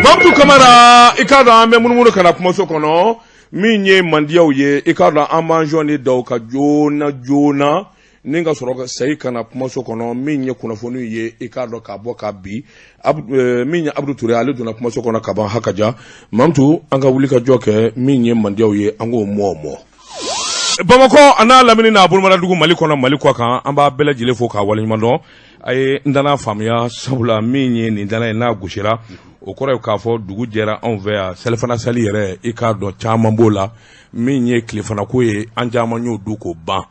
Mamtu Kamara i ka dɔn an bɛ munumunu kana kumaso kɔnɔ min ye mandiyaw ye i ka dɔn an b'an jɔ ni da ka joona ni ka sɔrɔ ka sayi kana kumaso kɔnɔ min ye kunnafoni ye i ka dɔn k'a bɔ ka bi min ye Abudu Ture ale donna kumaso kɔnɔ ka ban hakaja Mamtu an ka wuli ka jɔ kɛ min ye mandiyaw ye an k'o mɔ Bamakɔ a n'a lamini n'a Bolomadadugu Mali kɔnɔ Mali kɔ kan an b'a bɛɛ lajɛlen fo k'a waleɲuman dɔn a ye n dana faamuya sabula min ye nin dana ye n'a gosira o kɔrɔ ye k'a fɔ dugu jɛra anw fɛ yan selifana sali yɛrɛ i k'a dɔn caman b'o la min ye tilefanako ye an caman y'o du k'o ban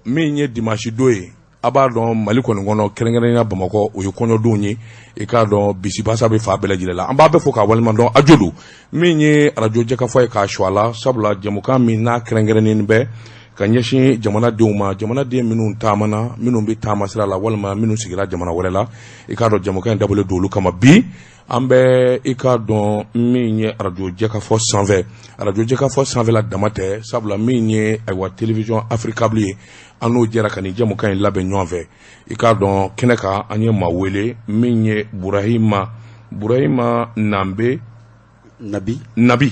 min ye dimanche don ye a b'a dɔn Mali kɔni kɔnɔ kɛrɛnkɛrɛnnenya Bamakɔ o ye kɔɲɔdonw ye i k'a dɔn bisibasa bɛ fa bɛɛ lajɛlen la an b'a bɛɛ fo k'a waleɲuman dɔn a jodo min ye radio jɛkafɔ ye k'a su a la sabula jɛmukan min n'a kɛrɛnkɛrɛnnen bɛ ka ɲɛsin jamanadenw ma jamanaden minnu taamana minnu bɛ taama sira la walima minnu sigira jamana wɛrɛ la i k'a dɔn jɛmukan in dabɔlen don olu kama bi an bɛ i k'a dɔn min ye radio jɛkafɔ sanfɛ la dama tɛ sabula min ye ayiwa télévision africable ye an n'o jɛra ka nin jɛmukan in labɛn ɲɔgɔn fɛ i k'a dɔn kɛnɛ kan an ye maa wele min ye Burahima Burahima Nabi Ɲambele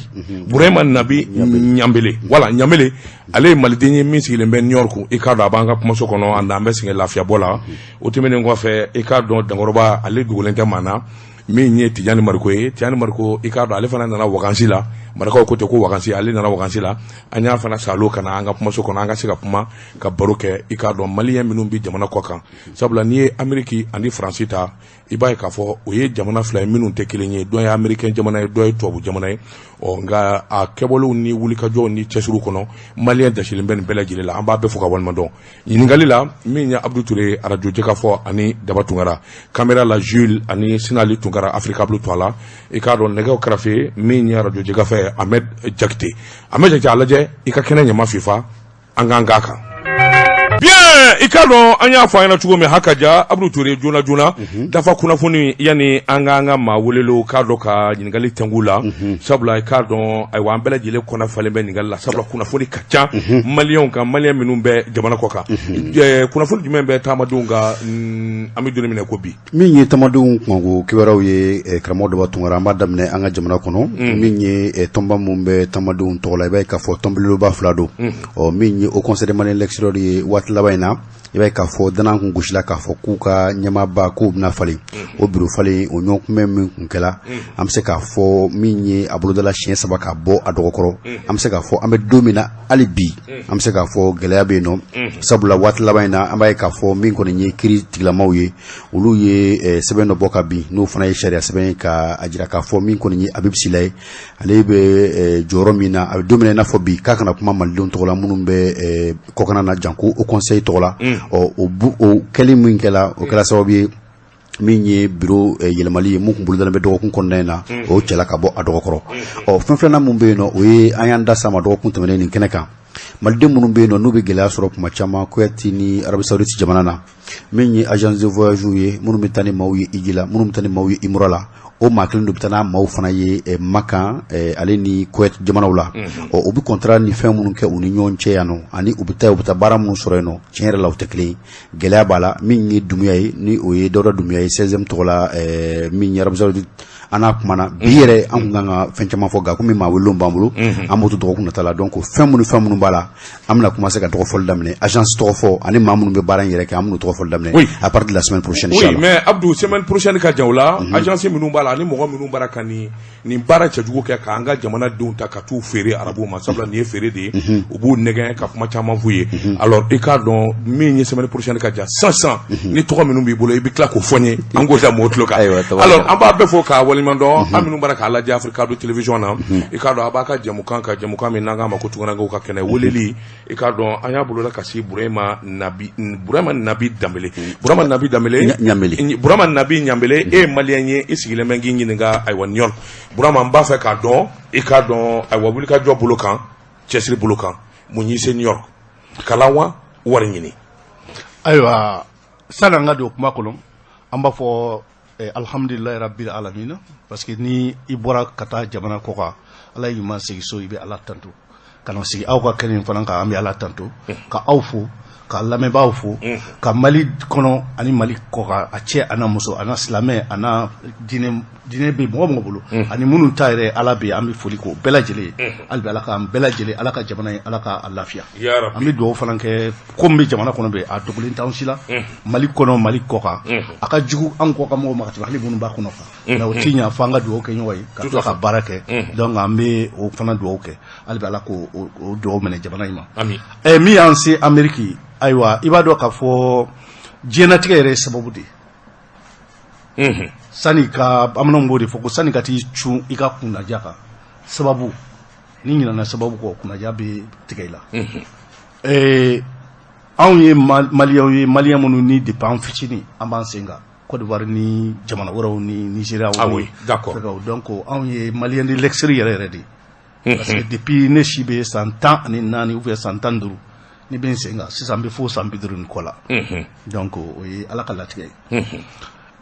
wala Ɲambele ale ye maliden ye min sigilen bɛ New York i k'a dɔn a b'an ka kumaso kɔnɔ an bɛ sɛgɛn lafiyabɔ la o tɛmɛnen kɔfɛ i k'a dɔn Dankɔrɔba ale dogolen tɛ maa na min ye Tijani Mariko ye Tijani Mariko i k'a dɔn ale fana nana wakansi la marakaw ko ten ko wakansi ale nana wakansi la an y'a fana salo kana an ka kumaso kɔnɔ an ka se ka kuma ka baro kɛ i k'a dɔn maliyɛn minnu bɛ jamana kɔ kan sabula n'i ye Ameriki ani Faransi ta i b'a ye k'a fɔ o ye jamana fila ye minnu tɛ kelen ye dɔ ye Amerikɛn jamana ye dɔ ye tubabu jamana ye nka a kɛwalew ni wulikajɔw ni cɛsiriw kɔnɔ maliyɛn dasilen bɛ nin bɛɛ lajɛlen la an b'a bɛɛ fo ka waleɲuman dɔn ɲininkali la min ye Abudu Ture radio jɛkafɔ ani Daba Tunkara caméra la Jules ani Sinali Tunkara Africable to a la i k'a dɔn nɛgɛw kɛrɛfɛ min ye radio jɛkafɔ Ahmed Jakite a lajɛ i ka kɛnɛ ɲama fifa an k'an k'a kan bien i k'a dɔn an y'a fɔ an ɲɛna cogo min hakaja Abudu Ture joona dafa kunnafoni yani an ka maa welelo k'a dɔn ka ɲininkali tɛngu la sabula i k'a dɔn ayiwa an bɛɛ lajɛlen kɔnɔ falen bɛ ɲininkali la sabula kunnafoni ka ca maliyɛnw kan maliyɛn minnu bɛ jamana kɔ kan kunnafoni jumɛn bɛ taamadenw kan an bɛ don minɛ ko bi min ye taamadenw kunkanko kibaruyaw ye karamɔgɔ Daba Tunkara an b'a daminɛ an ka jamana kɔnɔ min ye tɔnba min bɛ taamadenw tɔgɔ la i b'a ye k'a fɔ tɔnbeleloba fila don min ye au conseil des maliens l'extérieur ye waati laban in na i b'a ye k'a fɔ danaya kun gosila k'a fɔ k'u ka ɲɛmaaba k'u bɛna falen o biro falen o ɲɔgɔn kunbɛn min kun kɛla an bɛ se k'a fɔ min ye a bolodala siɲɛ 3 k'a bɔ a dɔgɔkɔrɔ an bɛ se k'a fɔ an bɛ don min na hali bi an bɛ se k'a fɔ gɛlɛya bɛ yen nɔ sabula waati laban in na an b'a ye k'a fɔ min kɔni ye kiiri tigilamaw ye olu ye sɛbɛn dɔ bɔ ka bin n'o fana ye sariya sɛbɛn k'a jira k'a fɔ min kɔni ye Habib Sila ye ale bɛ jɔyɔrɔ min na a bɛ don min na i n'a fɔ bi k'a kana kuma malidenw tɔgɔ la minnu bɛ kɔkan na janko o conseil tɔgɔ la o kɛli min kɛla o kɛla sababu ye min ye biro yɛlɛmali ye mun kun bolodalen bɛ dɔgɔkun kɔnɔna in na o cɛla ka bɔ a dɔgɔkɔrɔ fɛn filanan mun bɛ yen nɔ o ye an y'an da s'a ma dɔgɔkun tɛmɛnen nin kɛnɛ kan maliden minnu bɛ yen nɔ n'u bɛ gɛlɛya sɔrɔ kuma caman Kuyati ni Arabi Saoudite jamana na min ye agence de voyage ye minnu bɛ taa ni maaw ye Iji la minnu bɛ taa ni maaw ye Imura la o maa kelen dɔ bɛ taa n'a maaw fana ye Makan ale ni Kuyati jamanaw la u bɛ contrat ni fɛn minnu kɛ u ni ɲɔgɔn cɛ yan nɔ ani u bɛ taa baara minnu sɔrɔ yen nɔ tiɲɛ yɛrɛ la u tɛ kelen ye gɛlɛya b'a la min ye Dumuya ye ni o ye Dawuda Dumuya ye 16e tɔgɔ la min ye Arabi Saoudite an n'a kumana bi yɛrɛ an kun kan ka fɛn caman fɔ nka komi maa welenw b'an bolo an b'o to dɔgɔkun nata la donc fɛn minnu b'a la an bɛna commencer ka tɔgɔfɔli daminɛ agence tɔgɔfɔ ani maa minnu bɛ baara in yɛrɛ kɛ an bɛna tɔgɔfɔli daminɛ à partir de la semaine prochaine inchallah mais Abdou semaine prochaine ka jan o la agence minnu b'a la ani mɔgɔ minnu baara ka nin baara cɛjugu kɛ k'an ka jamanadenw ta ka t'u feere arabuw ma sabula nin ye feere de ye u b'u nɛgɛn ka kuma caman f'u ye alors i k'a dɔn min ye semaine prochaine ka jan sisan ni tɔgɔ minnu b'i bolo i bɛ tila k'o fɔ n ye an k'o da mɔgɔ tulo kan alors an b'a bɛɛ fɔ k'a waleɲuman dɔn an minnu baara k'a lajɛ Africable télévision na i k'a dɔn a b'a ka jamukan min n'an k'a ma ko tunganankew ka kɛnɛ weleli i k'a dɔn an y'a bolola ka se Burahima Nabi Ɲambele e ye maliyɛn ye i sigilen bɛ k'i ɲininka ayiwa New York Burahima n b'a fɛ k'a dɔn i k'a dɔn ayiwa wulikajɔ bolo kan cɛsiri bolo kan mun y'i se New York kalan wa wari ɲini ayiwa sani an ka don kuma kɔnɔ an b'a fɔ alhamdulilayi rabbil alamina parce que ni i bɔra ka taa jamana kɔ kan Ala y'i ma segi so i bɛ Ala tanto ka na sigi aw ka kɛnɛ fana kan an bɛ Ala tanto ka aw fo ka lamɛnbaaw fo ka Mali kɔnɔ ani Mali kɔkan a cɛ ana muso ana silamɛ ana diinɛ bɛ mɔgɔ bolo ani minnu ta yɛrɛ Ala bɛ an bɛ foli k'o bɛɛ lajɛlen hali bi Ala k'an bɛɛ lajɛlen Ala ka jamana in Ala ka lafiya an bɛ dugawu fana kɛ ko min bɛ jamana kɔnɔ bɛ a dogolen t'anw si la Mali kɔnɔ Mali kɔkan a ka jugu an kɔ ka mɔgɔw ma ka tɛmɛ hali minnu b'a kɔnɔ mais o t'i ɲɛ fo an ka dugawu kɛ ɲɔgɔn ye ka tila ka baara kɛ donc an bɛ o fana dugawu kɛ hali bi Ala k'o dugawu minɛ jamana in ma min y'an se Amérique ayiwa i b'a dɔn k'a fɔ diɲɛlatigɛ yɛrɛ ye sababu de ye sani ka bamananw b'o de fɔ ko sani ka t'i cun i ka kunnaja kan sababu ni ɲinana sababu kɔ kunnaja bɛ tigɛ i la anw ye maliyɛnw ye maliyɛn minnu ni depuis an fitinin an b'an sen kan Côte d'Ivoire ni jamana wɛrɛw ni Nigeria oui d'accord donc anw ye maliyɛn de l'extérieur yɛrɛ de parce que depuis ne si bɛ san 14 ou bien san 15 ni bɛ n sen kan sisan n bɛ fo san 50 ni kɔ la donc o ye Ala ka latigɛ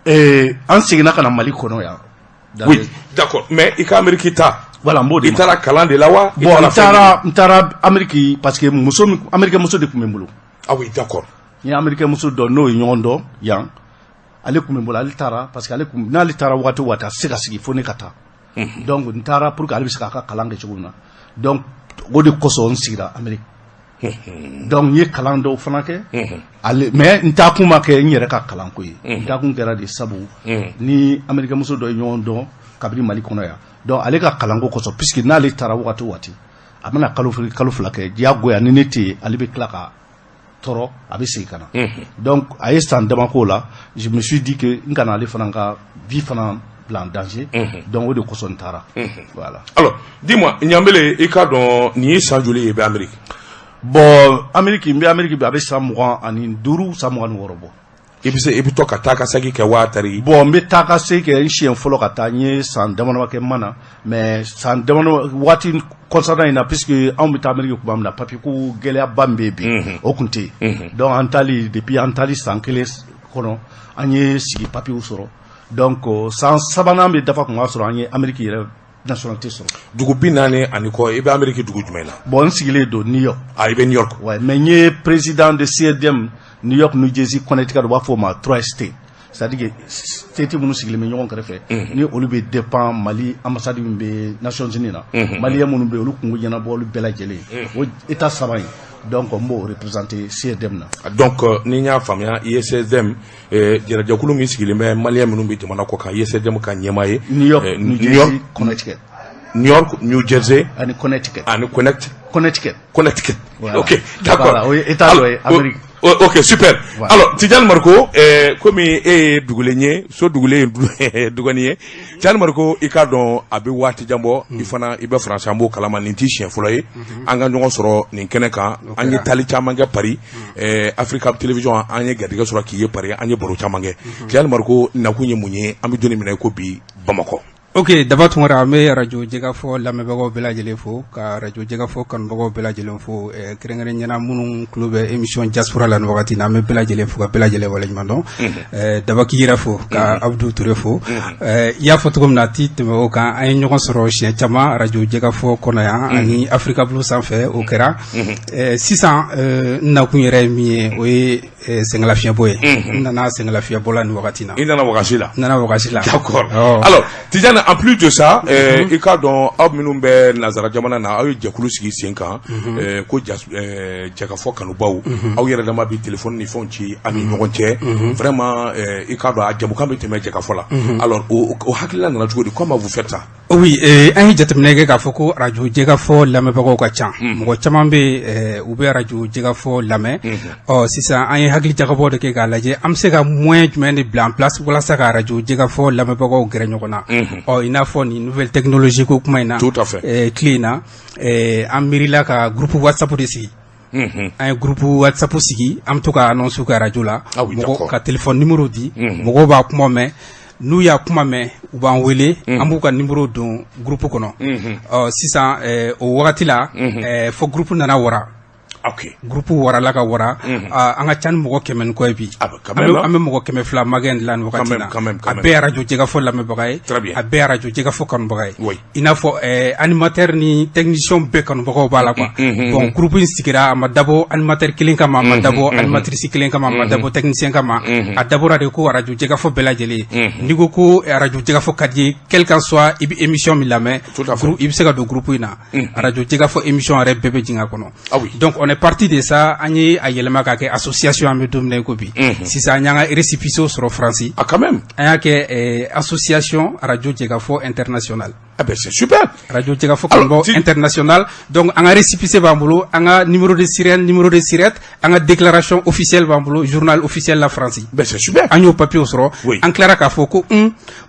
ye an seginna ka na Mali kɔnɔ yan oui d'accord mais i ka Amérique ta voilà n b'o de i taara kalan de la wa bon n taara Amérique parce que Américain muso de tun bɛ n bolo ah oui d'accord n ye Américain muso dɔ n'o ye ɲɔgɔn dɔn yan ale tun bɛ n bolo ale taara parce que n'ale taara waati o waati a tɛ se ka sigi fo ne ka taa donc n taara pour que ale bɛ se k'a ka kalan kɛ cogo min na donc o de kosɔn n sigira Amérique donc n ye kalan dɔw fana kɛ mais n taa kun ma kɛ n yɛrɛ ka kalanko ye n taa kun kɛra de sabu ni Américain muso dɔ ye ɲɔgɔn dɔn kabini Mali kɔnɔ yan donc ale ka kalanko kosɔn puisque n'ale taara waati o waati a bɛna kalo 2 kɛ diyagoya ni ne tɛ yen ale bɛ tila ka tɔɔrɔ a bɛ segin ka na donc a ye san dama k'o la je me suis dit que n kana ale fana ka vie fana bila en danger donc o de kosɔn n taara voilà alors dis-moi Ɲambele i ka dɔn nin ye san joli ye i bɛ Amérique bon Amérique n bɛ Amérique bi a bɛ san 25 san 26 bɔ i bɛ to ka taa ka segin kɛ waa tari bon n bɛ taa ka segin kɛ n siɲɛ fɔlɔ ka taa n ye san damadama kɛ n ma na mais san damadama waati concernant in na puisque anw bɛ taa Amérique tuma min na papier ko gɛlɛyaba min bɛ yen bi o tun tɛ yen donc an taali depuis an taali san 1 kɔnɔ an ye sigi papier sɔrɔ donc san 3nan bɛ dafa tuma sɔrɔ an ye Amérique yɛrɛ nationalité sɔrɔ dugu 40 ani kɔ i bɛ Amérique dugu jumɛn na bon n sigilen don New York ah i bɛ New York ouais mais n ye président de CDM New York New Jersey Connecticut u b'a fɔ o ma 3 states c'est-à-dire que state minnu sigilen bɛ ɲɔgɔn kɛrɛfɛ ni olu bɛ dépend Mali ambassade min bɛ Nations Unies na maliyɛn minnu bɛ yen olu kungo ɲɛnabɔ olu bɛɛ lajɛlen o état 3 in donc n b'o représenter CDM na donc ni n y'a faamuya i ye CDM jɛnɛjɛkulu min sigilen bɛ maliyɛn minnu bɛ jamana kɔ kan i ye CDM ka ɲɛmaa ye New York New Jersey Connecticut New York New Jersey ani Connecticut Connecticut voilà. Ok d'accord voilà, o ye état dɔ ye Amérique ok super voilà. Alors Tidiane Marko komi e ye dugulen ye so dugulen ye dugani ye Tidiane Marko i ka dɔn a bɛ waati jan bɔ i fana i bɛ France an b'o kalama nin t'i siɲɛ fɔlɔ ye an ka ɲɔgɔn sɔrɔ nin kɛnɛ kan an ye taali caman kɛ Paris Africa Télévision an ye garijɛgɛ sɔrɔ k'i ye Paris an ye baro caman kɛ Tidiane Marko nakun ye mun ye an bɛ don minɛ ko bi Bamakɔ ok Daba Tunkara an bɛ radio Jɛgafɔ lamɛnbagaw bɛɛ lajɛlen fo ka radio Jɛgafɔ kanubagaw bɛɛ lajɛlen fo kɛrɛnkɛrɛnnenya minnu tulo bɛ émission Diaspora la nin wagati na an bɛ bɛɛ lajɛlen fo ka bɛɛ lajɛlen waleɲuman dɔn Daba k'i yɛrɛ fo ka Abdou Touré fo i y'a fɔ cogo min na a ti tɛmɛ o kan an ye ɲɔgɔn sɔrɔ siɲɛ caman radio Jɛgafɔ kɔnɔ yan ani Africa Blue sanfɛ o kɛra sisan n nakun yɛrɛ ye min ye o ye sɛngɛlafiɲɛbɔ ye n nana sɛngɛlafiɲɛbɔ la nin wagati na i nana wagasi la d'accord alors Tidiane en plus de ça i ka dɔn aw minnu bɛ nazara jamana na aw ye jɛkulu sigi sen kan ko Jɛgafɔ kanubaw aw yɛrɛ dama bi téléphone ni fɛnw ci ani ɲɔgɔn cɛ vraiment i ka dɔn a jamukan bɛ tɛmɛ Jɛgafɔ la alors o hakilila nana cogo di comment vous faites ça oui an ye jateminɛ kɛ k'a fɔ ko radio Jɛgafɔ lamɛnbagaw ka ca mɔgɔ caman bɛ u bɛ radio Jɛgafɔ lamɛn sisan an ye hakili jagabɔ de kɛ k'a lajɛ an bɛ se ka moyen jumɛn de bila en place walasa ka radio Jɛgafɔ lamɛnbagaw gɛrɛ ɲɔgɔn na i n'a fɔ nin nouvelle technologie ko kuma in na tout à fait tile in na an miirila ka groupe WhatsApp de sigi an ye groupe WhatsApp sigi an bɛ to ka annonce kɛ radio la mɔgɔ ka téléphone numéro di mɔgɔw b'a kuma mɛn n'u y'a kuma mɛn u b'an wele an b'u ka numéro don groupe kɔnɔ sisan o wagati la fo groupe nana wara Ok. Groupe warala ka wara an ka can mɔgɔ 100 ko bi an bɛ mɔgɔ 200 magɛn dilan wagati na a bɛɛ radio jɛgafɔ lamɛnbaga ye a bɛɛ radio jɛgafɔ kanubaga ye i n'a fɔ animateur ni technicien bɛɛ kanubagaw b'a la quoi bon groupe in sigira a ma dabɔ animateur kelen kama a ma dabɔ animatrice kelen kama a ma dabɔ technicien kama a dabɔra de ko radio jɛgafɔ bɛɛ lajɛlen n'i ko ko radio jɛgafɔ ka di ye quel qu'en soit i bɛ émission min lamɛn i bɛ se ka don groupe in na radio jɛgafɔ émission yɛrɛ bɛɛ bɛ jigin a kɔnɔ donc on est parti de ça an ye a yɛlɛma ka kɛ association an bɛ don min na i ko bi sisan an y'an ka récépissé sɔrɔ Faransi quand même an y'a kɛ association radio jɛgafɔ international ah ben c'est super radio jɛgafɔ kanubagaw international donc an ka récépissé b'an bolo an ka numéro de sirène an ka déclaration officielle b'an bolo journal officiel la Faransi ben c'est super an y'o papier sɔrɔ an tilara k'a fɔ ko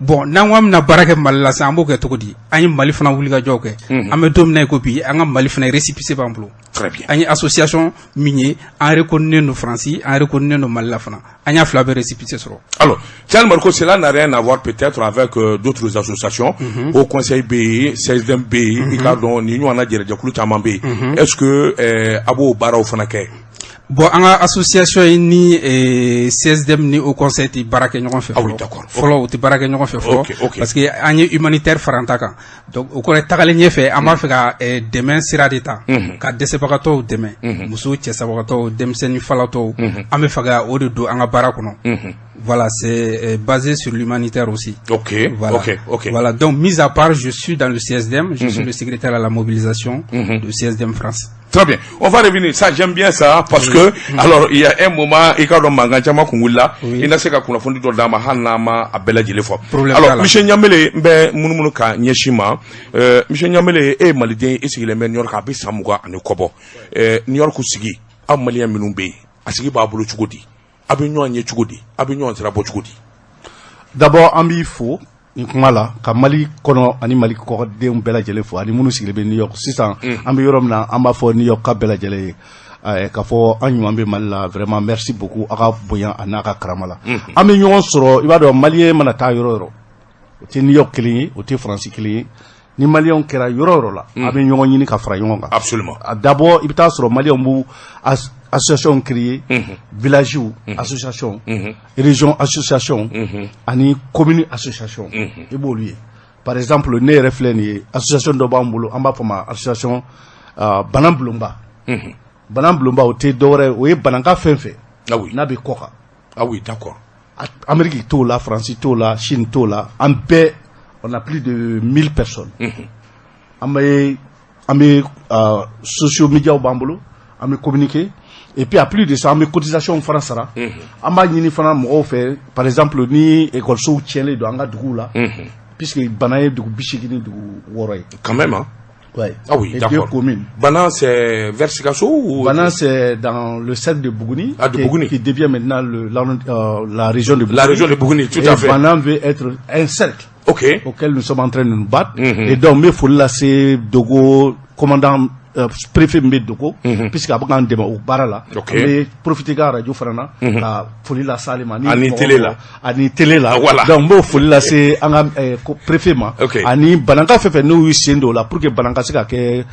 bon n'an ko an bɛna baara kɛ Mali la sisan an b'o kɛ cogo di an ye Mali fana wulikajɔw kɛ an bɛ don min na i ko bi an ka Mali fana récépissé b'an bolo très bien an ye association min ye an reconnu no Faransi an reconnu no Mali la fana an y'a fila bɛ récépissé sɔrɔ alors Charles Marco cela n'a rien à voir peut-être avec d'autres associations au conseil BI CSDM BI i ka dɔn ni ɲɔgɔnna jɛrɛjɛkulu caman bɛ yen est-ce que a b'o baaraw fana kɛ bon an ka association yi ni CSDM ni au conseil ti baara kɛ ɲɔgɔn fɛ fɔlɔ u ti baara kɛ ɲɔgɔn fɛ fɔlɔ parce que an ye humanitaire faranta kan donc o kɔrɔ tagalen ɲɛfɛ an b'a fɛ ka dɛmɛ sira de ta ka dɛsɛbagatɔw dɛmɛ muso cɛsabagatɔw denmisɛnnin falatɔw an bɛ fɛ ka o de don an ka baara kɔnɔ voilà c'est basé sur l'humanitaire aussi voilà donc mis à part je suis dans le CSDM je suis le secrétaire à la mobilisation de CSDM France. Très bien. On va revenir. Ça, j'aime bien ça parce que, alors, il y a un moment, il y a un mangan qui il n'a pas qu'on a fondé dans la mahana à Bella Gilefo. Alors, Michel Nyamele, Munumuka, Nyeshima, Michel Nyamele est malidien et s'il est New York à Bissamouga en Kobo. New York Sigi, à Malien Minumbe, à Sigi Babulu Chugodi, à Bignon Chugodi, à Bignon Trabo Chugodi. D'abord, Ambi Fou. Nkmala ka Mali kono ani Mali ko de bɛɛ lajɛlen fo ani minnu sigilen bɛ New York sisan an bɛ yɔrɔ min na an b'a fɔ New York ka bɛɛ lajɛlen ka fɔ an ɲuman bɛ Mali la vraiment merci beaucoup a ka bonya a n'a ka karama la an bɛ ɲɔgɔn sɔrɔ i b'a dɔn Maliyɛn mana taa yɔrɔ o yɔrɔ o tɛ New York kelen ye o tɛ Faransi kelen ye ni Maliyɛnw kɛra yɔrɔ o yɔrɔ la a bɛ ɲɔgɔn ɲini ka fara ɲɔgɔn kan absolument d'abord i bɛ taa sɔrɔ Maliyɛnw b'u association créée village association région association ani commune association et b'olu ye par exemple ne yɛrɛ filɛ nin ye association dɔ b'an bolo an b'a fɔ ma association Bananbulonba Bananbulonba o tɛ dɔwɛrɛ o ye bananka fɛn fɛn n'a bɛ kɔ kan ah oui d'accord Amérique t'o la France t'o la Chine t'o la an bɛɛ on a plus de 1000 personnes an bɛ social media b'an bolo an bɛ communiquer et puis à plus de ça an bɛ cotisation fana sara an b'a ɲini fana mɔgɔw fɛ par exemple ni écolesow tiɲɛlen don an ka duguw la puisque Bana ye dugu 80 ni dugu 6 ye quand même hein ouais ah oui d'accord Bana c'est vers Sikasso ou Bana c'est dans le cercle de Bougouni qui devient maintenant la région de Bougouni la région de Bougouni tout à fait Bana veut être un cercle auquel nous sommes en train de nous battre et donc mais faut laisser Dogo commandant préfet Mbedoko puisque a b'an dɛmɛ o baara la an bɛ profiter ka radio fana na ka foli lase ale ma ani télé la donc n b'o foli lase an ka préfet ma ani bananka fɛn fɛn n'u y'u sen don o la pour que bananka se ka kɛ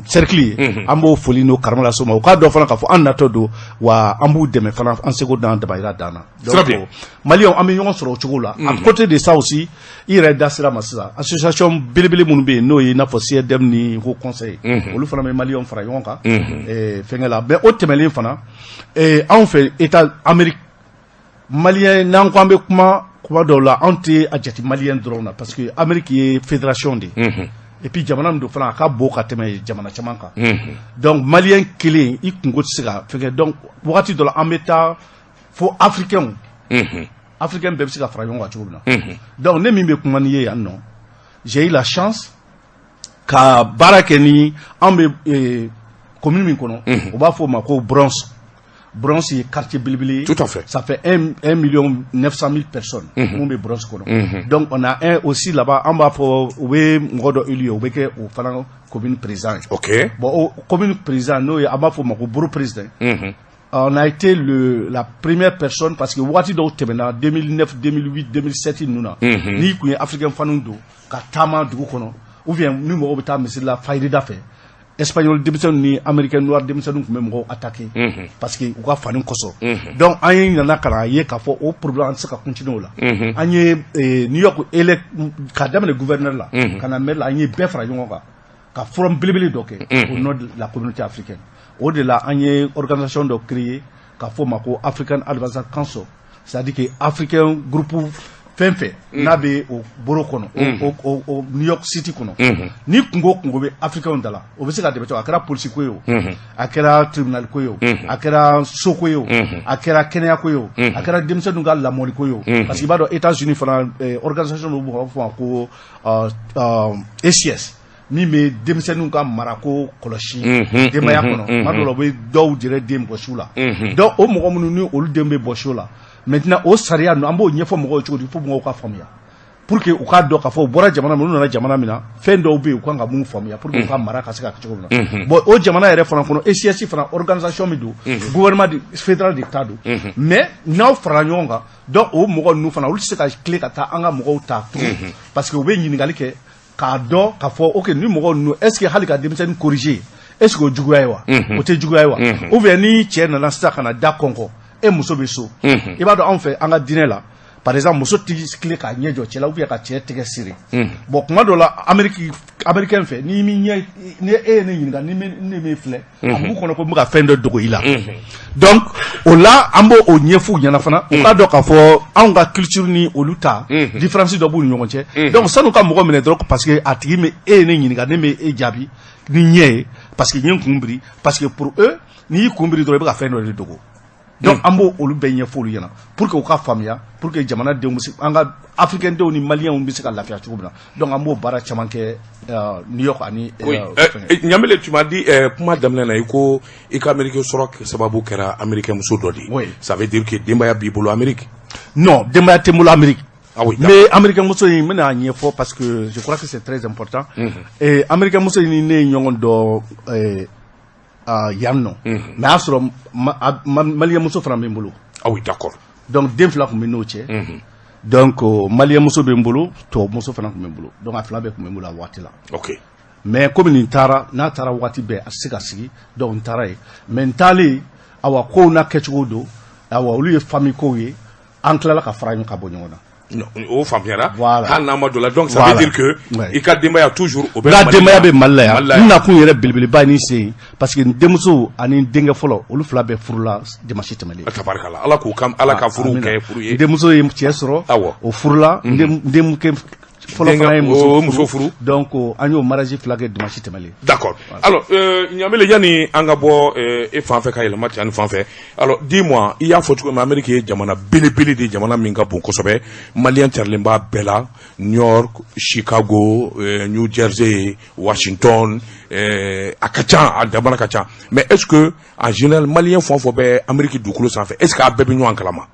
cercle ye an b'o foli n'o karama lase o ma o k'a dɔn fana k'a fɔ an natɔ don wa an b'u dɛmɛ fana an seko n'an dabayira dan na donc Maliyɛnw an bɛ ɲɔgɔn sɔrɔ o cogo la à côté de ça aussi i yɛrɛ da sera ma sisan association belebele minnu bɛ yen n'o ye i n'a fɔ CSDM ni Haut Conseil olu fana bɛ Maliyɛnw fara ɲɔgɔn kan fɛnkɛ la mais o tɛmɛnen fana anw fɛ État Amérique Maliyɛn n'an ko an bɛ kuma dɔw la anw tɛ a jate Maliyɛn dɔrɔn na parce que Amérique ye fédération de et puis jamana min don fana a ka bon ka tɛmɛ jamana caman kan donc Maliyɛn kelen i kungo tɛ se ka fɛnkɛ donc wagati dɔ la an bɛ taa fo africain bɛɛ bɛ se ka fara ɲɔgɔn kan cogo min na donc ne min bɛ kuma ni ye yan nɔ j'ai eu la chance ka baara kɛ ni an bɛ commune min kɔnɔ o b'a fɔ o ma ko Bronx est quartier belebele. Tout à fait. Ça fait 1,900,000 personnes. On est Bronx kono. Donc on a un aussi là-bas. En bas pour où Ngodo Eli où que au Falang commune président. Ok. Bon au commune président nous y a bas pour mon bureau président. On a été la première personne parce que wati do temena 2009, 2008, 2007 nous na. Ni kuye Africain fanundo ka tama dugu kono. Ou bien nous mo beta monsieur la faïda fait. espagnol denmisɛnninw ni américain noir denmisɛnninw tun bɛ mɔgɔw attaquer parce que u ka fani kɔsɔn donc an ye nana ka na ye k'a fɔ o problème an tɛ se ka continuer o la an ye New York k'a daminɛ gouverneur la ka na maire la an ye bɛɛ fara ɲɔgɔn kan ka forum belebele dɔ kɛ au nom de la communauté africaine o de la an ye organisation dɔ créer k'a fɔ o ma ko African Advisory Council c'est-à-dire que africain groupe fɛn fɛn n'a bɛ o boro kɔnɔ o New York City kɔnɔ ni kungo bɛ africain da la o bɛ se ka dɛmɛ cogo a kɛra polisi ko ye o a kɛra tribunal ko ye o a kɛra so ko ye o a kɛra kɛnɛya ko ye o a kɛra denmisɛnninw ka lamɔli ko ye o parce que i b'a dɔn États-Unis fana organisation dɔ b'u fɔ ko ACS min bɛ denmisɛnninw ka marako kɔlɔsi denbaya kɔnɔ tuma dɔw la u bɛ dɔw yɛrɛ den bɔ su la donc o mɔgɔ minnu ni olu den bɛ bɔ su la maintenant o sariya an b'o ɲɛfɔ mɔgɔw ye cogo di fo mɔgɔw ka faamuya pour que u k'a dɔn k'a fɔ u bɔra jamana min u nana jamana min na fɛn dɔw bɛ yen u kan ka mun faamuya pour que u ka mara ka se ka kɛ cogo min na bon o jamana yɛrɛ fana kɔnɔ ACS fana organisation min don gouvernement fédéral de ta don mais n'aw farala ɲɔgɔn kan donc o mɔgɔ ninnu fana olu tɛ se ka tile ka taa an ka mɔgɔw ta parce que u bɛ ɲininkali kɛ k'a dɔn k'a fɔ ok ni mɔgɔw ninnu est ce que hali ka denmisɛnnin corriger est ce que o juguya ye wa o tɛ juguya ye wa ou bien ni cɛ nana sisan ka na da kɔnkɔn e muso bɛ so i b'a dɔn anw fɛ an ka diinɛ la par exemple muso tɛ tile k'a ɲɛ jɔ cɛ la ou bien ka cɛ tɛgɛ siri bon kuma dɔ la américain fɛ ni e ye ne ɲininka ni ne m'e filɛ a b'u kɔnɔ ko n bɛ ka fɛn dɔ dogo i la donc o la an b'o ɲɛf'u ɲɛna fana u k'a dɔn k'a fɔ anw ka culture ni olu ta différence dɔ b'u ni ɲɔgɔn cɛ donc san'u ka mɔgɔ minɛ dɔrɔn parce que a tigi e ye ne ɲininka ne m'e jaabi ni ɲɛ ye parce que n ye n kun biri parce que pour eux n'i y'i kun biri dɔrɔn i bɛ ka fɛn dɔ de dogo donc an b'o olu bɛɛ ɲɛfɔ olu ɲɛna pour que u ka faamuya pour que jamanadenw an ka africain denw ni maliyɛnw bɛ se ka lafiya cogo min na donc an b'o baara caman kɛ New York ani Ɲamele tu m'as dit kuma daminɛ na i ko i ka Amérique sɔrɔ sababu kɛra américain muso dɔ de ye ça veut dire que denbaya b'i bolo Amérique non denbaya tɛ n bolo Amérique ah oui mais américain muso in n bɛna ɲɛfɔ parce que je crois que c'est très important américain muso in ni ne ye ɲɔgɔn dɔn yan nɔ mais a y'a sɔrɔ maliyɛn muso fana bɛ n bolo ah oui d'accord donc den fila tun bɛ n'o cɛ donc maliyɛn muso bɛ n bolo tubabu muso fana tun bɛ n bolo donc a fila bɛɛ tun bɛ n bolo a waati la ok mais komi nin taara n'a taara waati bɛɛ a tɛ se ka sigi donc n taara yen mais n taalen awa kow n'a kɛcogo don awa olu ye famille kow ye an tilala ka fara ɲɔgɔn ka bɔ ɲɔgɔn na o faamuyara voilà hali n'a ma dɔ la donc ça veut dire que i ka denbaya toujours o bɛ n ka denbaya bɛ Mali la yan n nakun yɛrɛ belebeleba ye nin sen parce que n denmuso ani n denkɛ fɔlɔ olu fila bɛɛ furula dimanche tɛmɛlen tabarikala ala k'u ala ka furuw kɛ furu ye n denmuso ye cɛ sɔrɔ o furula n denkɛ fɔlɔ fana ye muso furu donc an y'o mariage fila kɛ dimanche tɛmɛlen d'accord alors Ɲamele yani an ka bɔ e fan fɛ ka yɛlɛma cɛ ani fan fɛ alors dis-moi i y'a fɔ cogo min Amérique ye jamana belebele de jamana min ka bon kosɛbɛ maliyɛn carilen b'a bɛɛ la New York Chicago New Jersey Washington a ka ca a jamana ka ca mais est-ce que en général maliyɛn fɛn o fɛn bɛ Amérique dugukolo sanfɛ est-ce que a bɛɛ bɛ ɲɔgɔn kalama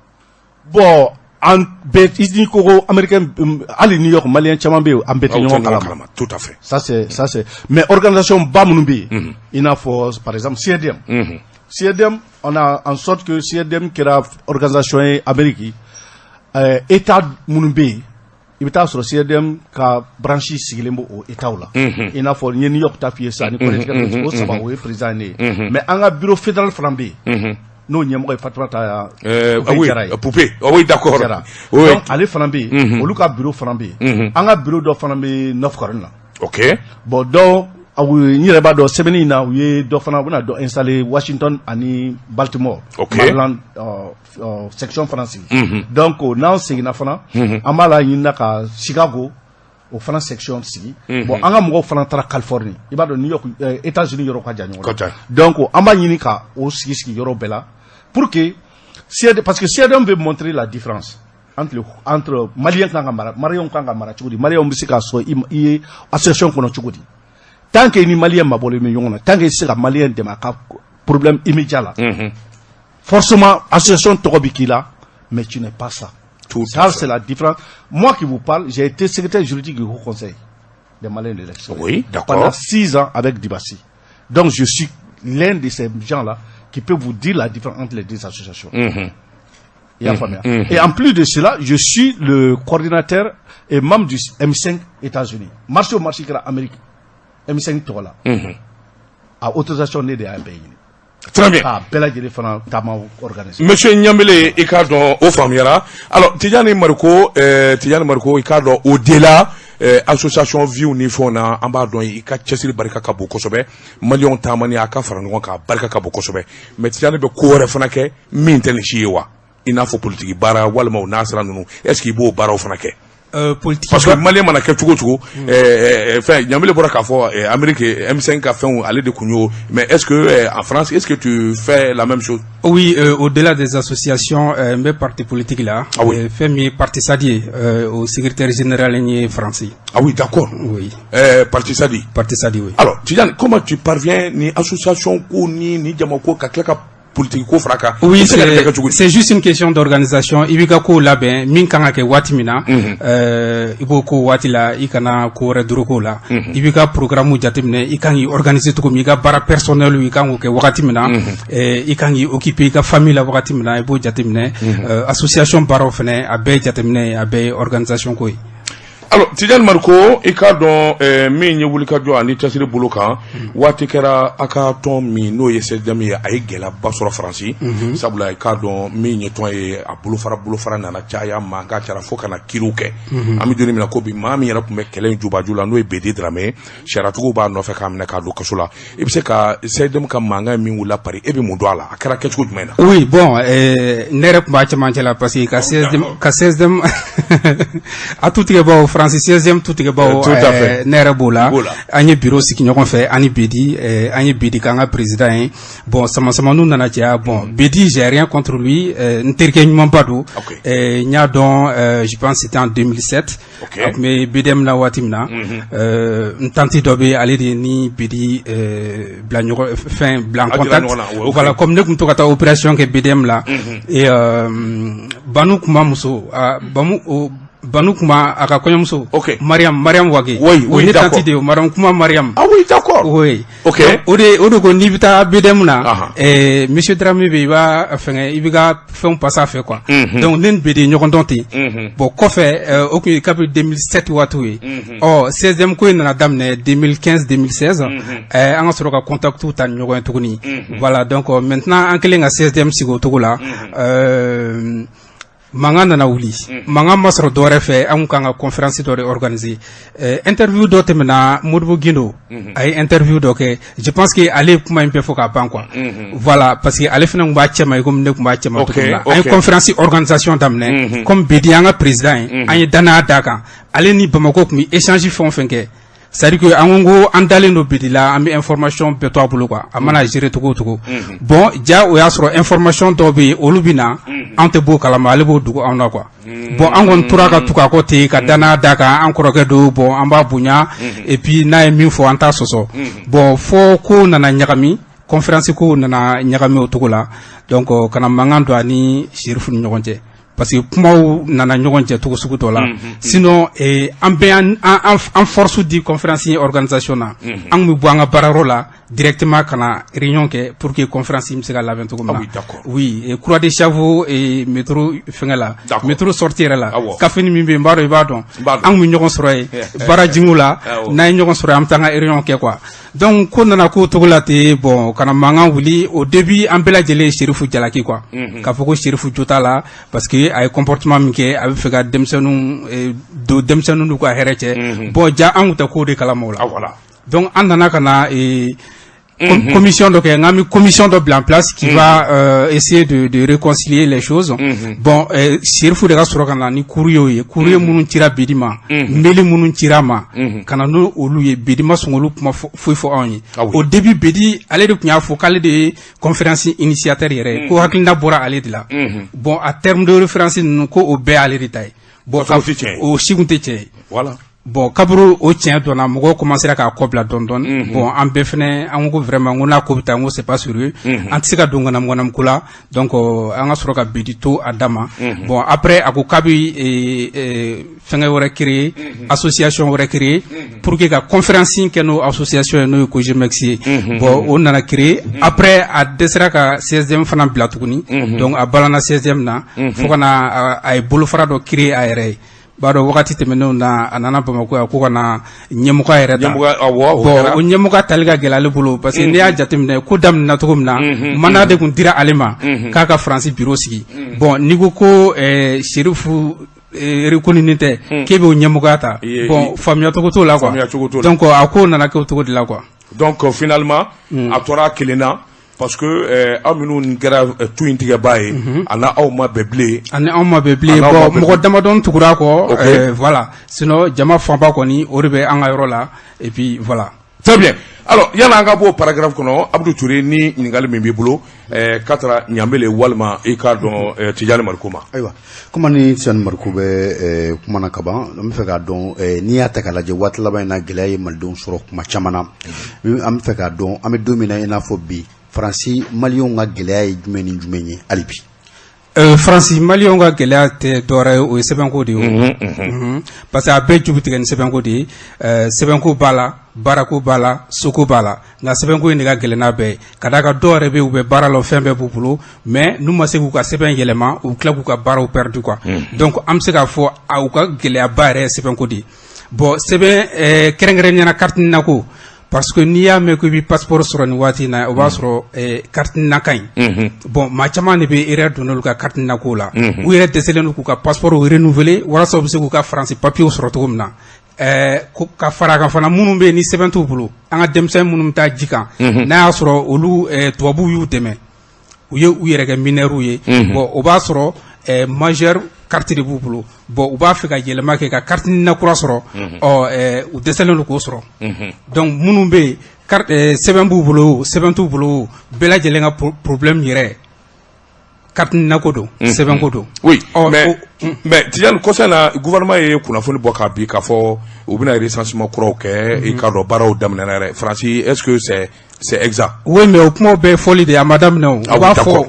bon an bɛɛ i ko américain hali New York maliyɛn caman bɛ yen an bɛɛ tɛ ɲɔgɔn kalama tout à fait ça c'est mais organisation ba minnu bɛ yen i n'a fɔ par exemple CIEDM on a en sorte que CIEDM kɛra organisation ye Amérique état minnu bɛ yen i bɛ taa sɔrɔ CIEDM ka branche sigilen bɛ o états la i n'a fɔ n ye New York ta f'i ye sisan ni Connecticut o saba o ye président ne ye mais an ka bureau fédéral fana bɛ yen n'o ɲɛmɔgɔ ye Fatumata Jara ye Poupé oui d'accord donc ale fana bɛ yen olu ka bureau fana bɛ yen an ka bureau dɔ fana bɛ North Carolina ok bon donc n yɛrɛ b'a dɔn sɛbɛnni in na u ye dɔ fana u bɛna dɔ installer Washington ani Baltimore Maryland section fana sigi donc n'an seginna fana an b'a la ɲinina ka Chicago o fana section sigi bon an ka mɔgɔw fana taara Californie i b'a dɔn New York États-Unis yɔrɔ ka jan ɲɔgɔn na donc an b'a ɲini ka o sigi yɔrɔ bɛɛ la pour que parce que CIEDM veut montrer la différence entre maliyɛn kan ka mara maliyɛnw kan ka mara cogo di maliyɛnw bɛ se ka sɔrɔ i ye association kɔnɔ cogo di tant que ni maliyɛn mabɔlen bɛ ɲɔgɔn na tant que i tɛ se ka maliyɛn dɛmɛ a ka problème immédiat la forcément association tɔgɔ bɛ k'i la mais tu n'es pas ça. Ça c'est la différence. Moi qui vous parle, j'ai été secrétaire juridique du Haut Conseil des Maliens de l'extérieur. Oui, d'accord. Pendant 6 ans avec Dibassi. Donc je suis l'un de ces gens-là qui peut vous dire la différence entre les deux associations. Et en plus de cela, je suis le coordinateur et membre du M5 États-Unis. Marché au marché qui est Amérique. M5 Togola. a autorisation ne de y'a bɛɛ ɲini. Très bien. K'a bɛɛ lajɛlen fana taama organiser. Monsieur Nyambele, i k'a dɔn o faamuyara. Alors Tijani Mariko i k'a dɔn au-delà association Viw ni fɛnw na an b'a dɔn i ka cɛsiri barika ka bon kosɛbɛ. Maliyɛnw taamani a ka fara ɲɔgɔn kan a barika ka bon kosɛbɛ. Mais Tijani bɛ ko wɛrɛ fana kɛ min tɛ nin si ye wa? I n'a fɔ politique baara walima o n'a sira ninnu est-ce qu'il b'o baaraw fana kɛ? Politique parce que Malien mana kɛ cogo cogo enfin Nyambele bɔra k'a fɔ Amérique M5 ka fɛnw ale de kun y'o mais est-ce que en France est-ce que tu fais la même chose? Oui, au-delà des associations, mes partis politiques là, fait mes partis Sadi au secrétaire général français. Ah oui, d'accord. Oui. Parti Sadi. Parti Sadi, oui. Alors, Tidjane, comment tu parviens ni association ko ni jamako ka politique ko fraka? Oui, c'est juste une question d'organisation. Ibika ko labɛn min kan ka kɛ waati min na, i b'o ko waati la i kana ko wɛrɛ duru ko la. I b'i ka programme jateminɛ, i kan k'i organiser cogo min, i ka baara personnel i kan k'o kɛ wagati min na, i kan k'i occuper i ka famille la wagati min na, i b'o jateminɛ. Association baaraw fɛnɛ a bɛɛ jateminɛ, a bɛɛ organisation ko ye. Alors Tijani Mariko i k'a dɔn min ye wulikajɔ ani cɛsiri bolo kan waati kɛra a ka tɔn min n'o ye CSDM ye a ye gɛlɛyaba sɔrɔ Faransi sabula i k'a dɔn min ye tɔn ye a bolofara nana caya mankan cayara fo kana kiriw kɛ an bɛ donni min na ko bi maa min yɛrɛ tun bɛ kɛlɛ in jubaju la n'o ye Bedi Dramé sariyatigiw b'a nɔfɛ k'a minɛ k'a don kaso la i bɛ se ka CSDM ka mankan min wulila Paris e bɛ mun dɔn a la a kɛra kɛcogo jumɛn na? Oui, bon, ne yɛrɛ tun b'a cɛmancɛ la parce que ka CSDM a tu tigɛ bɔ France 16e tout ke bawo nere bola anye bureau siki ɲɔgɔn fɛ ani Bedi kanga président ye bon sama nu nana caya bon Bedi j'ai rien contre lui n terikɛ ɲuman ba don ɲa dɔn je pense c'était en 2007 mais BDM na waati min na n tanti dɔ bɛ ale de ni Bedi bila ɲɔgɔn fɛn bila en contact voilà comme ne tun to ka taa opération kɛ BDM la et Banu kuma muso Banu kuma a ka kɔɲɔmuso Mariam Wage oui ne tanti de Mariam kuma Mariam ah oui d'accord oui OK o de ko n'i bɛ taa BDM na monsieur Dramé bɛ i b'a fɛngɛ i bɛ ka fɛnw passa fɛ quoi donc ne ni Bedi ɲɔgɔn dɔn ten bon kɔfɛ o kun ye kabini 2007 waatiw ye 16e ko in nana daminɛ 2015 2016 an ka sɔrɔ ka contacts ta ni ɲɔgɔn ye tuguni voilà donc maintenant an kɛlen ka 16e sigi o cogo la mangan nana wuli mangan ma sɔrɔ dɔwɛrɛ fɛ an kan ka conférence dɔ de organiser interview dɔ tɛmɛna Modibo Guindo a ye interview dɔ kɛ je pense que ale kuma in bɛɛ fɔ ka ban quoi voilà parce que ale fana tun b'a cɛma ye comme ne tun b'a cɛma cogo la an ye conférence organisation daminɛ comme Bedi an ka président ye an ye danaya d'a kan ale ni Bamako tun bɛ échange fɛn o fɛn kɛ c'est-à-dire que an ko an dalen do Bedi la an bɛ information bɛɛ to a bolo quoi a mana gérer cogo o cogo bon ja o y'a sɔrɔ information dɔw bɛ yen olu bɛ na an tɛ b'o kalama ale b'o dugu anw na quoi bon an kɔni tora ka tugu a kɔ ten ka danaya d'a kan an kɔrɔkɛ do bon an b'a bonya et puis n'a ye min fɔ an t'a sɔsɔ bon fo ko nana ɲagami conférence ko nana ɲagami o cogo la donc kana mankan don ani Sherifu ni ɲɔgɔn cɛ parce que kumaw nana ɲɔgɔn cɛ cogo sugu dɔ la sinon an bɛ an force di conférence organisation na an bɛ bɔ an ka baarayɔrɔ la directement kana réunion kɛ pour que conférence bɛ se ka labɛn cogo min na oui Croix de Chavo métro fɛngɛ la métro sortie yɛrɛ la café ni min bɛ yen n b'a dɔn i b'a dɔn an bɛ ɲɔgɔn sɔrɔ yen baara jingu la n'an ye ɲɔgɔn sɔrɔ an bɛ taa an ka réunion kɛ quoi donc ko nana k'o cogo la ten bon kana mankan wuli au début an bɛɛ lajɛlen ye Sherifu jalaki quoi k'a fɔ ko Sherifu jo t'a la parce que a ye comportement min kɛ a bɛ fɛ ka denmisɛnninw don denmisɛnninw n'u ka hɛrɛ cɛ bon ja an tun tɛ k'o de kalama o la donc an nana ka na commission dɔ kɛ n k'an bɛ commission dɔ bila en place qui va essayer de réconcilier les choses bon Sherifu de ka sɔrɔ ka na ni courrier ye courrier minnu cira Bedi ma mail minnu cira a ma ka na n'olu ye Bedi ma sɔn olu kuma foyi fɔ anw ye au début Bedi ale de tun y'a fɔ k'ale de ye conférence initiateur yɛrɛ ye ko hakilina bɔra ale de la bon à terme de référence ninnu ko o bɛɛ ale de ta ye bon o si kun tɛ tiɲɛ ye voilà bon kaburu o tiɲɛ dɔnna mɔgɔw commencera k'a kɔ bila dɔɔni dɔɔni bon an bɛɛ fɛnɛ an ko vraiment ko n'a ko bɛ taa n ko c'est pas sérieux an tɛ se ka don ŋanamu ko la donc an ka sɔrɔ ka Bedi to a dama bon après a ko k'a bɛ fɛngɛ wɛrɛ créer association wɛrɛ créer pour que ka conférence kɛ n'o association ye n'o ye COGEMEX ye bon o nana créer après a dɛsɛra ka 16e fana bila tuguni donc a balana 16e na fo ka na a ye bolofara dɔ créer a yɛrɛ ye bado wakati tɛmɛnenw na a nana Bamakɔ yan ko kana ɲɛmɔgɔ yɛrɛ ta ɲɛmɔgɔ bon o ɲɛmɔgɔ tali ka gɛlɛ ale bolo parce que n'i y'a jateminɛ ko daminɛna cogo min na mandat de kun dira ale ma k'a ka France bureau sigi bon n'i ko Serifu reconnu tɛ k'e bɛ o ɲɛmɔgɔya ta bon faamuya cogo t'o la quoi donc a ko nana kɛ o cogo de la quoi donc finalement a tora kelen na parce que aw minnu kɛra tu in tigɛba ye ani aw ma bɛn bilen ani anw ma bɛn bilen bon mɔgɔ damadɔni tugura kɔ voilà sinon jama fanba kɔni o de bɛ an ka yɔrɔ la et puis voilà très bien alors yana an ka bɔ paragraphe kɔnɔ Abdou Touré ni ɲininkali min b'i bolo k'a taara Ɲambele walima i k'a dɔn Tijani Mariku ma ayiwa comme ni Tijani Mariku bɛ kuma na ka ban an bɛ fɛ k'a dɔn n'i y'a ta k'a lajɛ waati laban in na gɛlɛya ye malidenw sɔrɔ kuma caman na an bɛ fɛ k'a dɔn an bɛ don min na i n'a fɔ bi Faransi maliyɛnw ka gɛlɛya ye jumɛn ni jumɛn ye hali bi Faransi maliyɛnw ka gɛlɛya tɛ dɔwɛrɛ ye o ye sɛbɛnko de ye parce que a bɛɛ jugu tigɛ ni sɛbɛnko de ye sɛbɛnko b'a la baarako b'a la soko b'a la nka sɛbɛnko in de ka gɛlɛn n'a bɛɛ ye ka d'a kan dɔw yɛrɛ bɛ yen u bɛ baara la fɛn bɛɛ b'u bolo mais n'u ma se k'u ka sɛbɛn yɛlɛma u tila k'u ka baaraw perdu quoi donc an bɛ se k'a fɔ u ka gɛlɛyaba yɛrɛ ye sɛbɛnko de ye bon sɛbɛn kɛrɛnkɛrɛnnenya carte nako parce que n'i y'a mɛn ko i bɛ passeport sɔrɔ nin waati in na o b'a sɔrɔ carte na ka ɲi bon maa caman de bɛ erreur don n'olu ka carte nako la u yɛrɛ dɛsɛlen don k'u ka passeport renouveler walasa u bɛ se k'u ka France papier sɔrɔ cogo min na ka fara kan fana minnu bɛ yen ni sɛbɛn t'u bolo an ka denmisɛn minnu bɛ taa ji kan n'a y'a sɔrɔ olu tubabuw y'u dɛmɛ u ye u yɛrɛ kɛ mineurs ye bon o b'a sɔrɔ majeur carte de b'u bolo bon u b'a fɛ ka yɛlɛma kɛ ka carte na kura sɔrɔ u dɛsɛlen don k'o sɔrɔ donc minnu bɛ yen sɛbɛn b'u bolo sɛbɛn t'u bolo bɛɛ lajɛlen ka problème yɛrɛ carte nako don sɛbɛnko don oui mais Tijani kɔsa na gouvernement ye kunnafoni bɔ k'a bi k'a fɔ u bɛna recensement kuraw kɛ i k'a dɔn baaraw daminɛna yɛrɛ Faransi est-ce que c'est exact oui mais o kumaw bɛɛ fɔli de a ma daminɛ o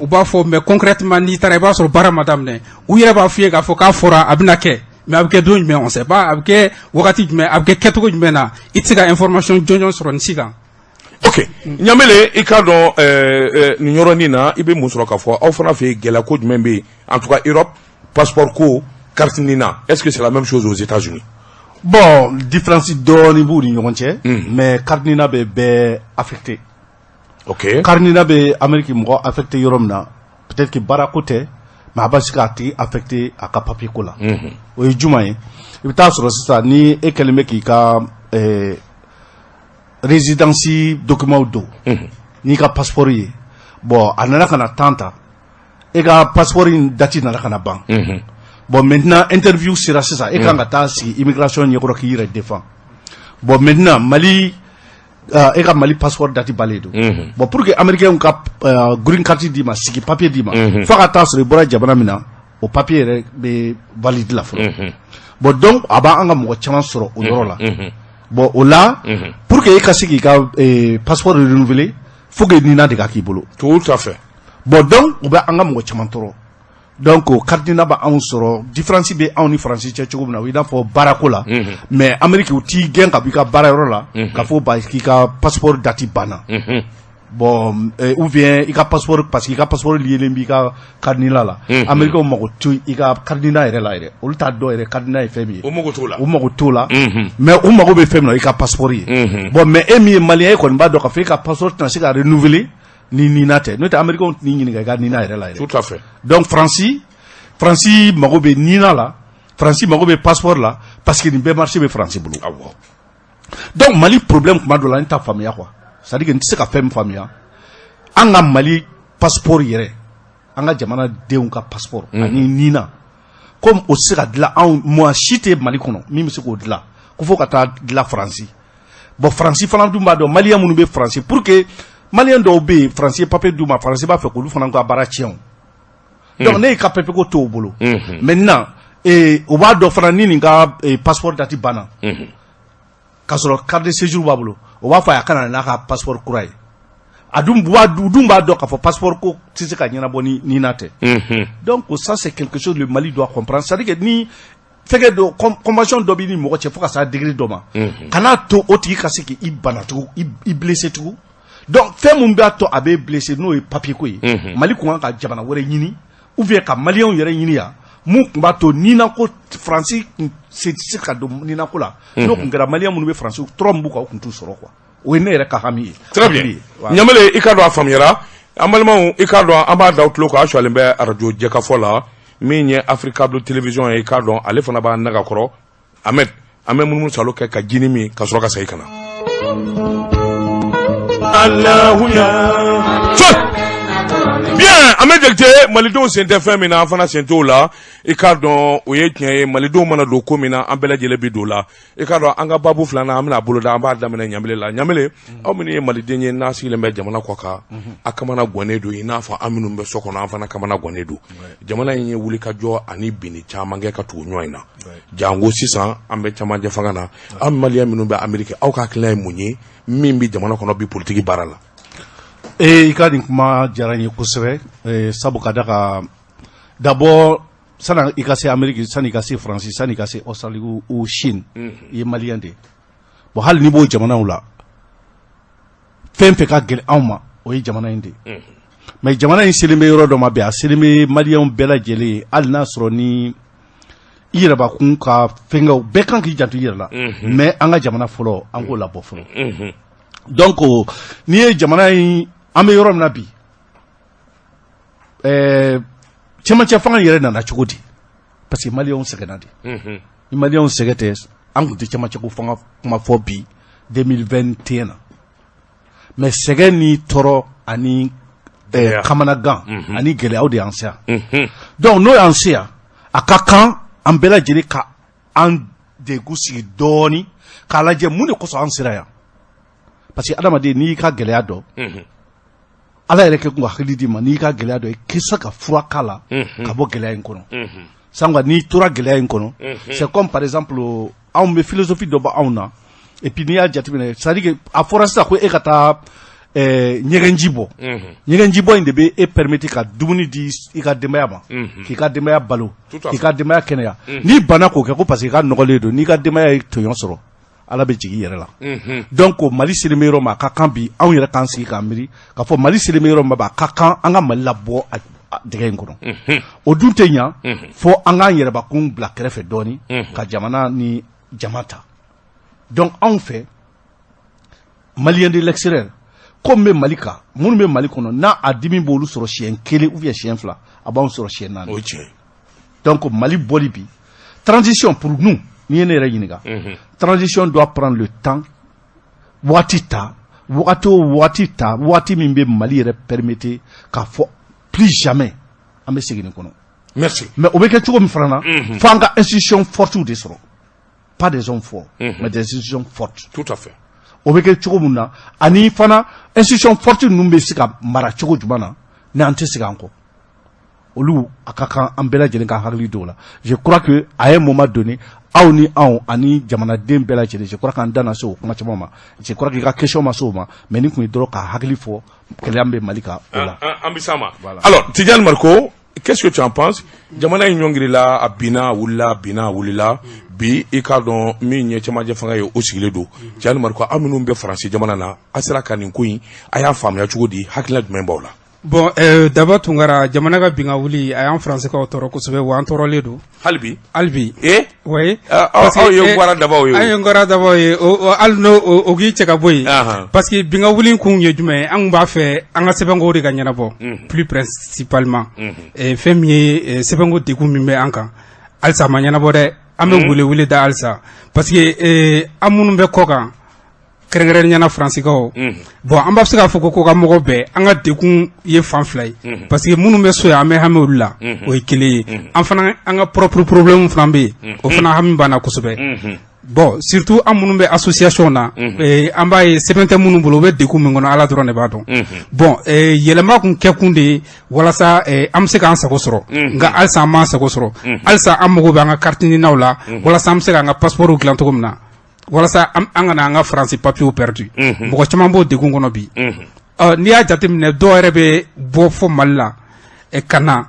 u b'a fɔ mais concrètement n'i taara i b'a sɔrɔ baara ma daminɛ u yɛrɛ b'a f'i ye k'a fɔ k'a fɔra a bɛna kɛ mais a bɛ kɛ don jumɛn on sait pas a bɛ kɛ wagati jumɛn a bɛ kɛ kɛcogo jumɛn na i tɛ se ka information jɔnjɔn sɔrɔ nin si kan ok Ɲambele i k'a dɔn nin yɔrɔnin na i bɛ mun sɔrɔ k'a fɔ aw fana fɛ gɛlɛya ko jumɛn bɛ yen en tout cas Europe passeport ko carte nina est-ce que c'est la même chose aux États-Unis bon différence dɔɔni b'u ni ɲɔgɔn cɛ mais carte nina bɛ bɛɛ affecté ok carte nina bɛ Amérique mɔgɔ affecté yɔrɔ min na peut-être que baarako tɛ mais a b'a se k'a tigi affecté a ka papier ko la o ye jumɛn ye i bɛ taa sɔrɔ sisan ni e kɛlen bɛ k'i ka résidence document don n'i ka passeport ye bon a nana ka na temps ta e ka passeport in date nana ka na ban bon maintenant interview sera sisan e kan ka taa sigi immigration ɲɛkɔrɔ k'i yɛrɛ défend bon maintenant Mali e ka Mali passeport date balen don bon pour que américain ka green card di ma sigi papier di ma fo ka taa sɔrɔ i bɔra jamana min na o papier yɛrɛ bɛ valide la fɔlɔ bon donc a b'an ka mɔgɔ caman sɔrɔ o yɔrɔ la bon o la pour que e ka se k'i ka passeport renouveler faut que nina de ka k'i bolo tout à fait bon donc u bɛ an ka mɔgɔ caman tɔɔrɔ donc o carte nina bɛ anw sɔrɔ différence bɛ anw ni Faransi cɛ cogo min na o i n'a fɔ baarako la mais Amérique u t'i gɛn ka bɔ i ka baarayɔrɔ la k'a fɔ k'i ka passeport date banna bon ou bien i ka passeport parce que i ka passeport liélen b'i ka carte nina la Américains mago to i ka carte nina yɛrɛ la yɛrɛ olu t'a dɔn yɛrɛ carte nina ye fɛn min ye o mago t'o la mais u mago bɛ fɛn min na i ka passeport ye bon mais e min ye malien e kɔni b'a dɔn k'a fɔ i ka passeport tɛna se ka renouveler ni nina tɛ n'o tɛ Américains t'i ɲininka i ka nina yɛrɛ la yɛrɛ tout à fait donc Faransi mago bɛ nina la Faransi mago bɛ passeport la parce que nin bɛɛ marché bɛ Faransi bolo donc Mali problème kuma dɔ la n t'a faamuya quoi c'est-à-dire que n tɛ se ka fɛn min faamuya an ka Mali passeport yɛrɛ an ka jamana denw ka passeport ani nina comme o tɛ se ka dilan anw mɔgɔ si tɛ Mali kɔnɔ min bɛ se k'o dilan ko fo ka taa dilan Faransi bon Faransi fana dun b'a dɔn maliyɛn minnu bɛ Faransi pour que maliyɛn dɔw bɛ yen Faransi ye papier d'u ma Faransi b'a fɛ k'olu fana ka baara tiɲɛ donc ne ye ka papier ko t'o bolo maintenant o b'a dɔn fana ni nin ka passeport date banna k'a sɔrɔ carte de séjour b'a bolo o b'a fɔ a kana n'a ka passeport kura ye a dun b'a dɔn k'a fɔ passeport ko tɛ se ka ɲɛnabɔ ni nina tɛ donc ça c'est quelque chose le Mali doit comprendre c'est-à-dire que ni fɛnkɛ dɔ convention dɔ b'i ni mɔgɔ cɛ fo ka se degré dɔ ma kana to o tigi ka se k'i bana tugun i blessé tugun donc fɛn mun b'a to a bɛ blessé n'o ye papier ko ye Mali kun kan ka jamana wɛrɛ ɲini ou bien ka maliyɛnw yɛrɛ ɲini yan mun tun b'a to ni na ko Faransi se ka don ni na ko la n'o tun kɛra maliyɛn minnu bɛ Faransi tɔɔrɔ min b'u kan o tun t'u sɔrɔ quoi o ye ne yɛrɛ ka hami ye. très bien Ɲamele i ka dɔn a faamuyara an balimaw i ka dɔn an b'a da u tulo kan a suwalen bɛ radio jɛkafɔ la min ye Africa Blue Télévision ye i ka dɔn ale fana b'a naga kɔrɔ Ahmed an bɛ munumunu salo kɛ ka jini min ka sɔrɔ ka segin ka na. Bien, Ahmed Jakite malidenw sen tɛ fɛn min na an fana sen t'o la i k'a dɔn o ye tiɲɛ ye malidenw mana don ko min na an bɛɛ lajɛlen bi don la i k'a dɔn an ka babu filanan an bɛna bolo da an b'a daminɛ Ɲamele la Ɲamele aw minnu ye maliden ye n'a sigilen bɛ jamana kɔ kan a kamana gwannen don i n'a fɔ an minnu bɛ so kɔnɔ an fana kamana gwannen don jamana in ye wulikajɔ ani binni caman kɛ ka tugu ɲɔgɔn in na jango sisan an bɛ camancɛ fanga na an maliyɛn minnu bɛ Amérique aw ka hakilina ye mun ye min bɛ jamana kɔnɔ bi politique baara la. I ka nin kuma diyara n ye kosɛbɛ sabu ka da ka d'abord sani i ka se Amérique sani i ka se Faransi sani i ka se Australie ou Chine i ye maliyɛn de ye bon hali n'i b'o jamanaw la fɛn fɛn ka gɛlɛn anw ma o ye jamana in de ye mais jamana in selen bɛ yɔrɔ dɔ ma bi a selen bɛ maliyɛnw bɛɛ lajɛlen ye hali n'a sɔrɔ ni i yɛrɛbakun ka fɛnkɛw bɛɛ kan k'i janto i yɛrɛ la mais an ka jamana fɔlɔ an k'o labɔ fɔlɔ donc n'i ye jamana in an bɛ yɔrɔ min na bi cɛmancɛ fanga yɛrɛ nana cogo di parce que maliyɛnw sɛgɛnna de ni maliyɛnw sɛgɛn tɛ an tun tɛ cɛmancɛ ko fanga kuma fɔ bi 2021 na mais sɛgɛn ni tɔɔrɔ ani kamanagan ani gɛlɛyaw de y'an se yan donc n'o y'an se yan a ka kan an bɛɛ lajɛlen ka an degu sigi dɔɔni k'a lajɛ mun de kosɔn an sera yan parce que adamaden n'i y'i ka gɛlɛya dɔn ala yɛrɛ kɛ kun ka hakili d'i ma n'i y'i ka gɛlɛya dɔn i k'i se ka fura k'a la ka bɔ gɛlɛya in kɔnɔ sanga n'i tora gɛlɛya in kɔnɔ c'est comme par exemple anw bɛ philosophie dɔ b'anw na et puis n'i y'a jateminɛ c'est à dire que a fɔra sisan ko e ka taa ɲɛgɛnji bɔ ɲɛgɛnji bɔ in de bɛ e permettre ka dumuni di i ka denbaya ma k'i ka denbaya balo k'i ka denbaya kɛnɛya n'i banna k'o kɛ ko parce que i ka nɔgɔlen don n'i ka denbaya ye tɔɲɔ sɔrɔ ala bɛ jigin i yɛrɛ la donc Mali selen bɛ yɔrɔ ma a ka kan bi anw yɛrɛ k'an sigi k'an miiri k'a fɔ Mali selen bɛ yɔrɔ ma a ka kan an ka Mali labɔ dingɛ in kɔnɔ o dun tɛ ɲa fo an k'an yɛrɛbakun bila kɛrɛfɛ dɔɔni ka jamana ni jama ta donc anw fɛ maliyɛn de l'extérieur ko min bɛ Mali kan minnu bɛ Mali kɔnɔ n'a a dimi b'olu sɔrɔ siɲɛ 1 ou bien siɲɛ 2 a b'anw sɔrɔ siɲɛ 4 o ye tiɲɛ ye donc Mali bɔli bi transition pour nous n'i ye ne yɛrɛ ɲininka transition doit prendre le temps waati ta waati o waati ta waati min bɛ Mali yɛrɛ permettre k'a fɔ plus jamais an bɛ segin nin kɔnɔ merci mais o bɛ kɛ cogo min fana na fo an ka institution fortes de sɔrɔ pas des hommes forts mais des institutions fortes tout à fait o bɛ kɛ cogo min na ani fana institution fortes ninnu bɛ se ka mara cogo jumɛn na ni an tɛ segin an kɔ olu a ka kan an bɛɛ lajɛlen ka hakili d'o la je crois que a ye moment donné aw ni anw ani jamanaden bɛɛ lajɛlen je crois qu'an da na se o kuma caman ma je crois que i ka question ma se o ma mais ni kun ye dɔrɔn ka hakili fɔ kɛlɛya bɛ Mali kan o la an bɛ s'a ma alors Tidiane Marko qu'est-ce que tu en penses jamana in ɲɔngirila a binna a wulila binna a wulila bi i k'a dɔn min ye cɛmancɛ fanga ye o sigilen don Tidiane Marko aw minnu bɛ Faransi jamana na a sera ka nin ko in a y'a faamuya cogo di hakilina jumɛn b'aw la bon Daba Tunkara jamana ka binga wuli a y'an faransikɛw tɔɔrɔ kosɛbɛ wa an tɔɔrɔlen don hali bi oui aw ye Gwara Dabaw ye an ye Gwara Dabaw ye hali n'o o k'i cɛ ka bɔ yen parce que binga wuli kun ye jumɛn ye an b'a fɛ an ka sɛbɛnko de ka ɲɛnabɔ plus principalement fɛn min ye sɛbɛnko degun min bɛ an kan halisa a ma ɲɛnabɔ dɛ an bɛ wele da halisa parce que an minnu bɛ kɔ kan kɛrɛnkɛrɛnnenya faransikɛw bon an b'a se k'a fɔ ko ka mɔgɔ bɛɛ an ka degun ye fan fila ye parce que minnu bɛ so yan an bɛ hami olu la o ye kelen ye an fana an ka propre problème fana bɛ yen o fana hami b'an na kosɛbɛ bon surtout an minnu bɛ association na an b'a ye sɛbɛn tɛ minnu bolo u bɛ degun min kɔnɔ ala dɔrɔn de b'a dɔn bon yɛlɛma kun kɛ kun de ye walasa an bɛ se k'an sago sɔrɔ nka halisa an m'an sago sɔrɔ halisa an mago bɛ an ka carte ɲininaw la walasa an bɛ se k'an ka passeport dilan cogo min na walasa an kana an ka Faransi papier perdu mɔgɔ caman b'o degun kɔnɔ bi n'i y'a jateminɛ dɔw yɛrɛ bɛ bɔ fɔ Mali la ka na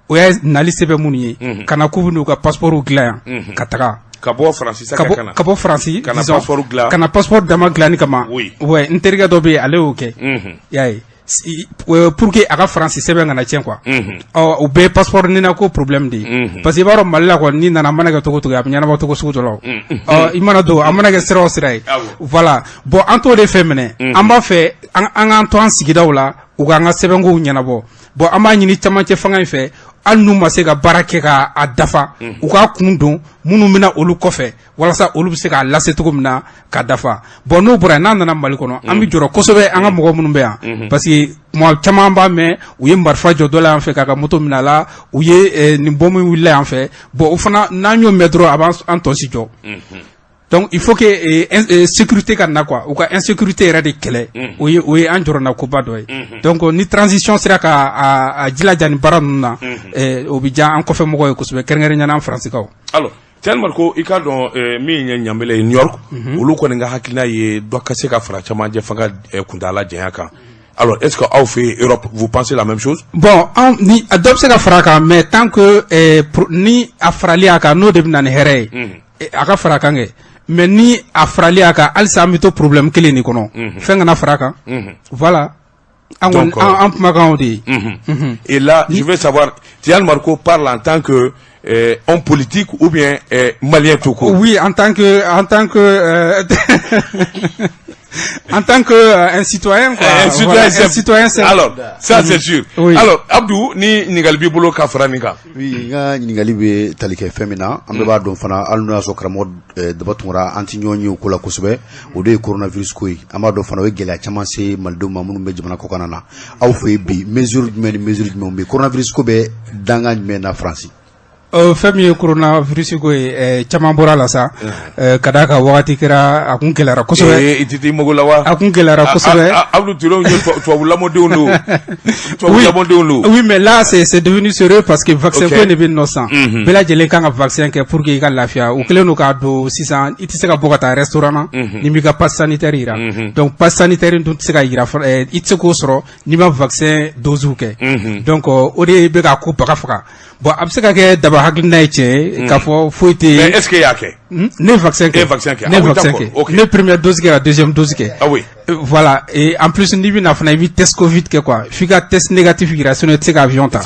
o y'a nali sɛbɛn minnu ye ka na k'u bɛ n'u ka passeport dilan yan ka taga ka bɔ Faransi ka bɔ Faransi ka na passeport dilan ka na passeport dama dilanni kama ouais n terikɛ dɔ bɛ yen ale y'o kɛ y'a ye pour que aga France sebe ngana tien quoi o be passeport ni na ko problème di parce que baro malla ko ni nana managa to ya nyana ba to ko sugo lo imana do amana ga sero sirai voilà bon anto de femene amba fe an anto an sigidaw la u ga nga sebe ngo nyana bo bon amba nyini chama che fanga fe annu ma se ka barake ka a dafa u ka kundon munu mina olu kɔfɛ walasa olu be se ka lase cogo min na ka dafa bon n'o bɔra n'an nana Mali kɔnɔ an bi jɔrɔ kosɛbɛ an ka mɔgɔ minnu bɛ yan parce que kuma caman b'a mɛn u ye marifa jɔ dɔ la yan fɛ k'a ka moto minɛ la u ye nin bɔ min wulila yan fɛ bon o fana n'an y'o mɛn dɔrɔn a b'an tɔsi jɔ donc il faut que sécurité ka na quoi ou ka insécurité yɛrɛ de kɛlɛ o ye an jɔrɔna koba dɔ ye donc ni transition sera ka a jilaja nin baara ninnu na o bi diya an kɔfɛ mɔgɔ ye kosɛbɛ kɛrɛnkɛrɛnnenya an fransikaw alors tellement ko i ka dɔn min ye ɲamele ye New York olu kɔni ka hakilina ye dɔ ka se ka fara caman jɛ fanga kuntala jɛnya kan alors est-ce que aw fɛ Europe vous pensez la même chose bon ni a dɔ bɛ se ka fara kan mais tant que ni a farali a kan n'o de bɛ na ni hɛrɛ ye a ka fara kan kɛ mais ni a farali a kan halisa an bɛ to problème kelen de kɔnɔ fɛn kana fara kan voilà an kumakanw de ye et là je veux savoir Tidiane Marco parle en tant que homme politique ou bien malien tout court oui en tant que en tant que un citoyen quoi un citoyen alors ça c'est sûr oui. Alors Abdou ni nigali bi bolo ka fara nika oui nga nigali be talike femina ambe ba don fana aluna so kramo de batungura anti nyonyi ko la kusube o de coronavirus ko yi amado fana we gele chama se maldo mamunu be jamana ko kanana aw fe bi mesure be coronavirus ko be danga na France fɛn min ye coronavirus ko ye caman bɔra la sa ka d'a kan wagati kɛra a kun gɛlɛyara kosɛbɛ i tɛ mago la wa a kun gɛlɛyara kosɛbɛ Abdou Touré ye tubabu lamɔdenw don oui mais là c'est devenu sérieux parce que vaccin ko ne bɛ nɔ san bɛɛ lajɛlen kan ka vaccin kɛ pour que i ka lafiya u kɛlen don k'a don sisan i tɛ se ka bɔ ka taa restaurant na ni m'i ka passe sanitaire yira donc passe sanitaire dun tɛ se ka yira i tɛ se k'o sɔrɔ n'i ma vaccin dose kɛ donc o de bɛ ka ko baga faga bon a bɛ se ka kɛ daba hakilina ye tiɲɛ k'a fɔ foyi tɛ mais est-ce que y'a kɛ ne vaccin kɛ ne première dose kɛ ka deuxième dose kɛ ah oui voilà et en plus n'i bɛna fana i bɛ test covid kɛ quoi f'i ka test négatif yira sinon i tɛ se ka avion ta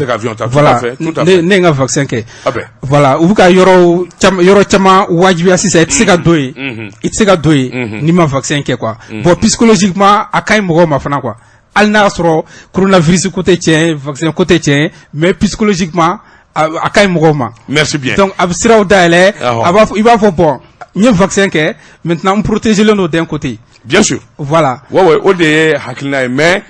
voilà ne ye n ka vaccin kɛ voilà u bɛ ka yɔrɔ caman wajibiya sisan i tɛ se ka don yen n'i ma vaccin kɛ quoi bon psychologiquement a ka ɲi mɔgɔw ma fana quoi hali n'a y'a sɔrɔ coronavirus ko tɛ tiɲɛ vaccin ko tɛ tiɲɛ mais psychologiquement a ka ɲi mɔgɔw ma. Merci bien. Donc a bɛ siraw dayɛlɛ i b'a fɔ bon n ye vaccin kɛ maintenant n protégé len don d'un côté. Bien sûr. Voilà. Ouais o de ye hakilina ye mais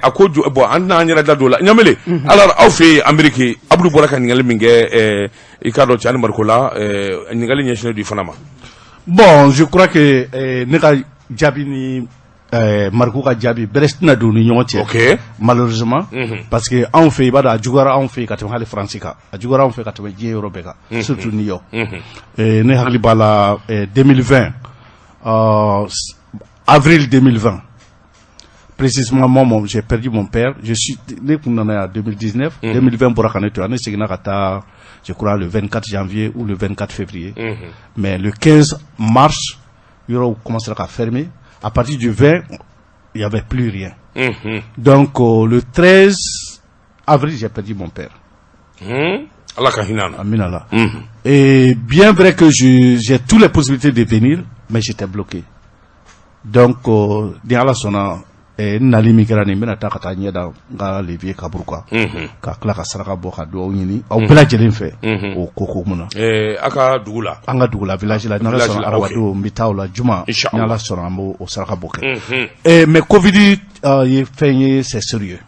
a ko bon an tɛna an yɛrɛ da don la Ɲamele alors aw fɛ yen Amérique Abdou bɔra ka ɲininkali min kɛ i k'a dɔn Tidiane Marco la ɲininkali ɲɛsinnen do i fana ma. Bon je crois que ne ka jaabi ni Marco ka jaabi bɛrɛ tɛna don ni ɲɔgɔn cɛ. Ok. Malheureusement. Parce que anw fɛ i b'a dɔn a juguyara anw fɛ ka tɛmɛ hali France kan a juguyara anw fɛ ka tɛmɛ diɲɛ yɔrɔ bɛɛ kan surtout New York. Ne hakili b'a la 2020 avril 2020 précisément moi j'ai perdu mon père je suis né kun nana en 2019 2020 bɔra ka ne to ne seginna ka taa je crois le 24 janvier ou le 24 février mais le 15 mars yɔrɔw commencera à fermer. À partir du 20, il n'y avait plus rien. Donc, le 13 avril, j'ai perdu mon père. Allah ka hinana. Aminala. Et bien vrai que j'ai toutes les possibilités de venir, mais j'étais bloqué. Donc, dans la sona, nali mikera ni mena ta kata nyeda nga levier kaburukwa ka kla ka saraka bo ka do nyini au bela jelen fe o koko muna aka dugula anga dugula village la na sona arawado mbitawla juma na sona ambo o saraka boke mais covid y fait c'est sérieux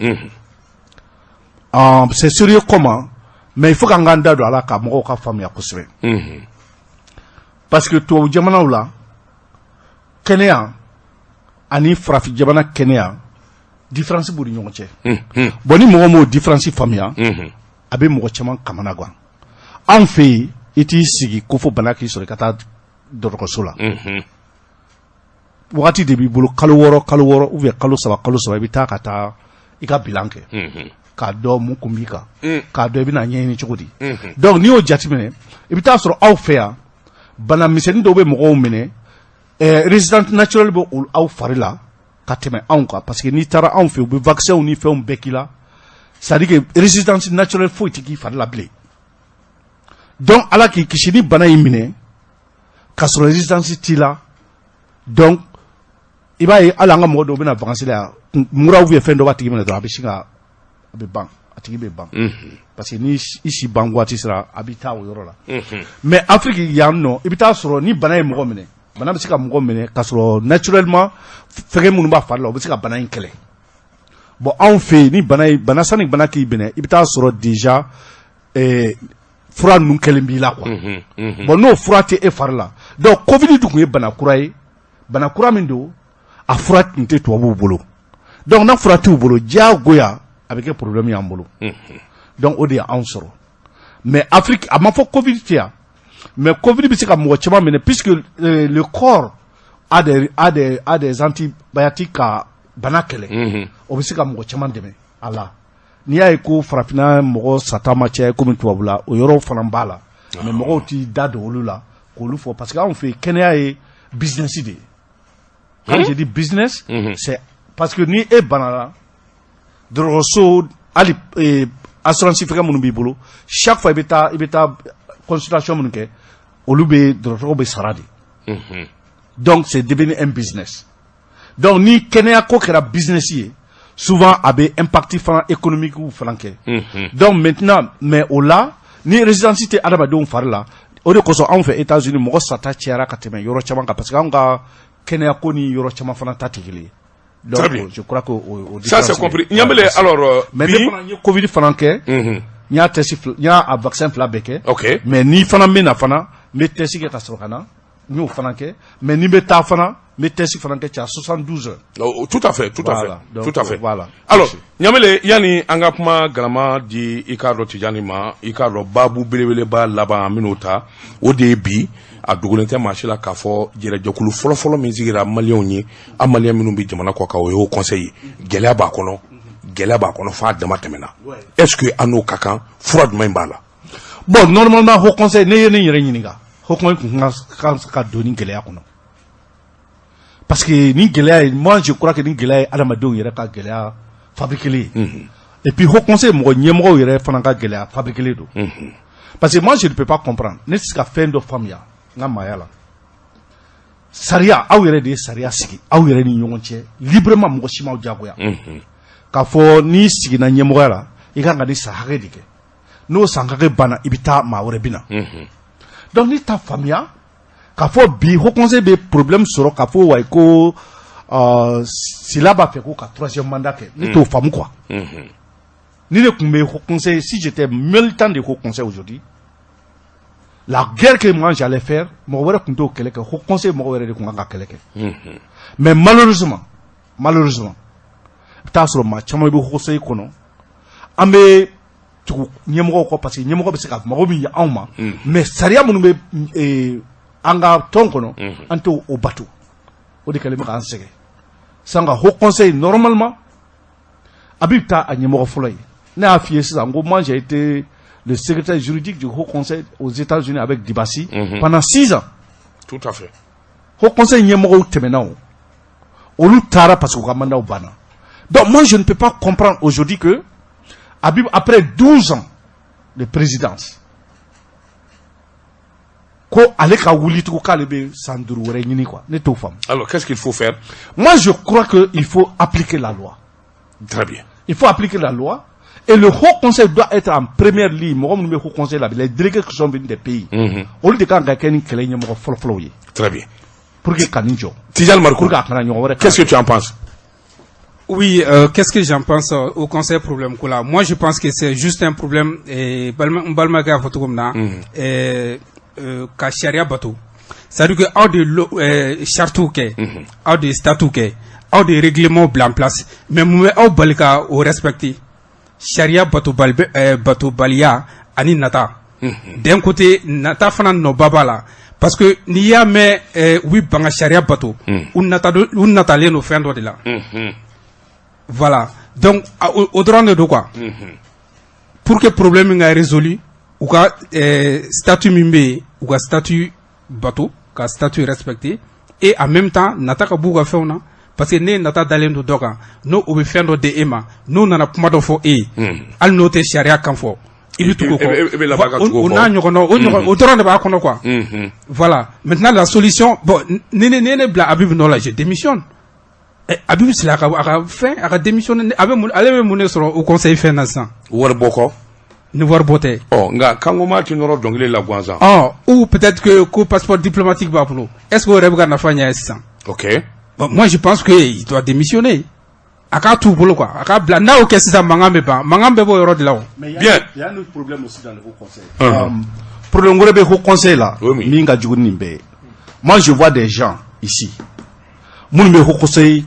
c'est sérieux comment mais il faut qu'anga nda do ala ka mo ka famia kusre parce que to jamana la kenya ani farafi jamana kɛnɛya différence b'u ni ɲɔgɔn cɛ bon ni mɔgɔ m'o différence faamuya a bɛ mɔgɔ caman kamana gan anw fɛ yen i t'i sigi ko fo bana k'i sɔrɔ i ka taa dɔgɔtɔrɔso la wagati de b'i bolo kalo wɔɔrɔ ou bien kalo saba i bɛ taa ka taa i ka bilan kɛ k'a dɔn mun kun b'i kan k'a dɔn i bɛna ɲɛɲini cogo di donc n'i y'o jateminɛ i bɛ taa sɔrɔ aw fɛ yan bana misɛnnin dɔw bɛ mɔgɔw minɛ résidence naturelle bɛ aw fari la ka tɛmɛ anw kan parce que n'i taara anw fɛ u bɛ vaccin ni fɛnw bɛɛ k'i la c'est à dire que résistance naturelle foyi tɛ k'i fari la bilen donc ala k'i kisi ni bana y'i minɛ k'a sɔrɔ résistance t'i la donc i b'a ye hali an ka mɔgɔ dɔw bɛna vacances la yan mura ou bien fɛn dɔ b'a tigi minɛ dɔrɔn a bɛ sin ka a bɛ ban a tigi bɛ ban parce que ni i si ban waati sera a bɛ taa o yɔrɔ la mais Afrique yan nɔ i bɛ taa sɔrɔ ni bana ye mɔgɔ minɛ bana bɛ se ka mɔgɔ minɛ k'a sɔrɔ naturellement fɛngɛ minnu b'a fari la o bɛ se ka bana in kɛlɛ bon anw fɛ yen ni bana sani bana k'i minɛ i bɛ taa sɔrɔ déjà fura ninnu kɛlen b'i la quoi bon n'o fura tɛ e fari la donc Covid dun kun ye bana kura ye bana kura min don a fura tun tɛ tubabuw bolo donc n'a fura t'u bolo diyagoya a bɛ kɛ problème y'an bolo donc o de y' anw sɔrɔ mais Afrique a ma fɔ Covid tɛ yan mais Covid bɛ se ka mɔgɔ caman minɛ puisque le corps a des antibiotiques ka bana kɛlɛ o bɛ se ka mɔgɔ caman dɛmɛ a la n'i y'a ye ko farafinna mɔgɔ sata ma caya komi tubabu la o yɔrɔw fana b'a la mais mɔgɔw t'i da don olu la k'olu fɔ parce que anw fɛ yen kɛnɛya ye business de ye quand je dis business c'est parce que ni e bana la dɔgɔtɔrɔso hali assurance fɛngɛ minnu b'i bolo chaque fois i bɛ taa consultation minnu kɛ olu bɛ dɔgɔtɔrɔw bɛ sara de donc c'est devenu un business donc ni kɛnɛya ko kɛra business ye souvent a bɛ impact fana économique fana kɛ donc maintenant mais o la ni résidence tɛ adamadenw fari la o de kosɔn anw fɛ États-Unis mɔgɔ sata cayara ka tɛmɛ yɔrɔ caman kan parce que anw ka kɛnɛya ko ni yɔrɔ caman fana ta tɛ kelen ye donc je crois que ça c'est compris Nyambele alors mais ne fana ye Covid fana kɛ n y'a test n y'a a vaccin fila bɛɛ kɛ ok mais ni fana bɛ na fana n bɛ test kɛ ka sɔrɔ ka na n y'o fana kɛ mais ni bɛ taa fana n bɛ test fana kɛ cɛ 72 heures tout à fait voilà, donc, tout à fait voilà alors Nyambele yani an ka kuma galama di i k'a dɔn Tijani ma i k'a dɔn baabu belebeleba laban an bɛn'o ta o de ye bi a dogolen tɛ maa si la k'a fɔ yɛrɛjɛkulu fɔlɔfɔlɔ min sigira maliyɛnw ye an maliyɛn minnu bɛ jamana kɔ kan o y'o conseil ye gɛlɛya b'a kɔnɔ f'a dama tɛmɛna est-ce que an n'o ka kan fura jumɛn b'a la bon normalement haut conseil ne ye ne yɛrɛ ɲininka haut conseil kun ka don ni gɛlɛya kɔnɔ parce que ni gɛlɛya ye moi je crois que ni gɛlɛya ye adamadenw yɛrɛ ka gɛlɛya fabriquer et puis haut conseil mɔgɔ ɲɛmɔgɔw yɛrɛ fana ka gɛlɛya fabriquer don parce que moi je ne peux pas comprendre ne tɛ se ka fɛn dɔ faamuya n ka maaya la sariya aw yɛrɛ de ye sariya sigi aw yɛrɛ ni ɲɔgɔn cɛ librement mɔgɔ si m'aw diyagoya k'a fɔ n'i sigina ɲɛmɔgɔya la i kan ka nin san hakɛ de kɛ n'o san hakɛ banna i bɛ taa maa wɛrɛ bɛ na donc n'i t'a faamuya k'a fɔ bi haut conseil bɛ problème sɔrɔ k'a fɔ wa ko Sila b'a fɛ ko ka troisième mandat kɛ ne t'o faamu quoi ni ne tun bɛ haut conseil si j'étais militant de haut conseil aujourd'hui la guerre que moi j'allais faire mɔgɔ wɛrɛ tun t'o kɛlɛ kɛ haut conseil mɔgɔ wɛrɛ de tun kan ka kɛlɛ kɛ mais malheureusement i bɛ taa sɔrɔ maa caman bɛ haut conseil kɔnɔ an bɛ tugu ɲɛmɔgɔw kɔ parce que ɲɛmɔgɔ bɛ se ka mɔgɔ min ye anw ma mais sariya minnu bɛ an ka tɔn kɔnɔ an t'o bato o de kɛlen bɛ k'an sɛgɛn sanga haut conseil normalement a bɛ taa a ɲɛmɔgɔ fɔlɔ ye ne y'a f'i ye sisan ko moi j'ai été le secrétaire juridique du haut conseil aux États-Unis avec Dibassi pendant 6 ans. Tout à fait. Haut conseil ɲɛmɔgɔw tɛmɛna o olu taara parce que u ka mandat banna donc moi je ne peux pas comprendre aujourd'hui que Habib après 12 ans de présidence ko ale ka wuli tugu k'ale bɛ san 5 wɛrɛ ɲini quoi ne t'o faamu. Alors qu'est-ce qu'il faut faire? Moi je crois que il faut appliquer la loi. Très bien. Il faut appliquer la loi et le haut conseil doit être en première ligne. Mɔgɔ minnu bɛ haut conseil la les délégués qui sont venus des pays olu de kan ka kɛ ni kɛlɛ ɲɛmɔgɔ fɔlɔfɔlɔw ye. Très bien. Pour que ka nin jɔ. Tijani Mariko, pour que a kana ɲɔgɔn wɛrɛ. Qu'est-ce que tu en penses? Oui, qu'est-ce que j'en pense au conseil problème là? Moi je pense que c'est juste un problème balma ka fɔ cogo min na ka sariya bato. C'est-à-dire que aw de chartes kɛ aw de statut kɛ aw de règlement bila en place mais mun bɛ aw bali ka o respecter sariya batobaliya ani nata d'un côté nata fana nɔba b'a la parce que n'i y'a mɛn u bɛ ban ka sariya bato u natalen don fɛn dɔ de la voilà donc o dɔrɔn de don quoi pour que problème ka résolu u ka statut min bɛ yen u ka statut bato ka statut respecté et en même temps nata ka b'u ka fɛnw na parce que ne nata dalen do dokan no o be fendo de ema no nana kuma do fo al no te sharia kan fo ibi tuko ko on a ñokono o doron de ba kono quoi voilà maintenant la solution bon ne bla Habib no la je démissionne Habib sila ka fin aka démissionner ale mun soro au conseil financier war boko ni war boté nga kango ma ti noro dongile la gwanza ou peut-être que passeport diplomatique ba pour est-ce que Reb na fanya ça OK bon, moi je pense que il doit démissionner aka tout bolo quoi aka bla na o kesi ça mangambe bo yoro de là bien il y a un autre problème aussi dans le haut conseil problème ngore be haut conseil là minga jugu nimbe moi je vois des gens ici mun be haut conseil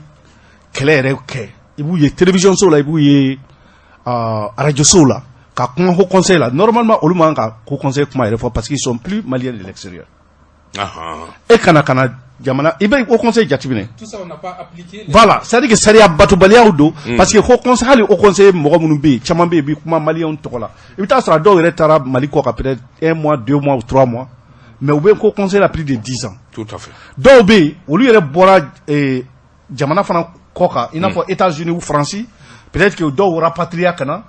clair OK ibu ye télévision so là ibu ye radio so là ka kuma haut conseil là normalement au moment ka haut conseil kuma il faut parce qu'ils sont plus maliens de l'extérieur et kana jamana ibe au conseil jatibine tout ça on n'a pas appliqué voilà c'est à dire que saria batubalia udo parce que haut conseil hali au conseil mo munu bi chama be bi kuma malien to la ibita sera do retara maliko ka peut-être 1 mois 2 mois ou 3 mois mais au be au conseil a plus de 10 ans tout à fait do be au lieu de bora jamana fana koka il n'a pas États-Unis ou France peut-être que do rapatria kana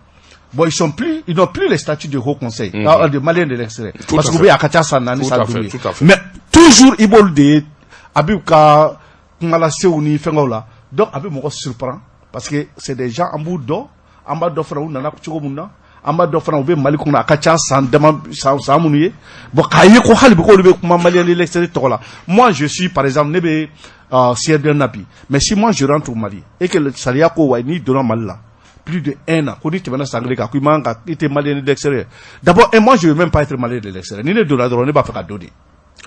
bon ils n'ont plus le statut de haut conseil de malien de l'extérieur parce que be akacha sanani ça mais toujours ibol de Abika ngala seuni fengola donc abi moko surprend parce que c'est des gens en bout d'eau en bas d'offre ou nana kuchiko munna en bas d'offre ou be maliku na akacha sans demande sans munuye bon kaye ko hali ko be kuma malien de l'extérieur tola moi je suis par exemple nebe Sierra Nabi mais si moi je rentre au Mali et que le Salia ko wa ni donnant Mali là plus de 1 an ko dit maintenant sanglé ka kuimanga était malien de l'extérieur d'abord et moi je veux même pas être malien de l'extérieur ni le dollar ne pas faire donner.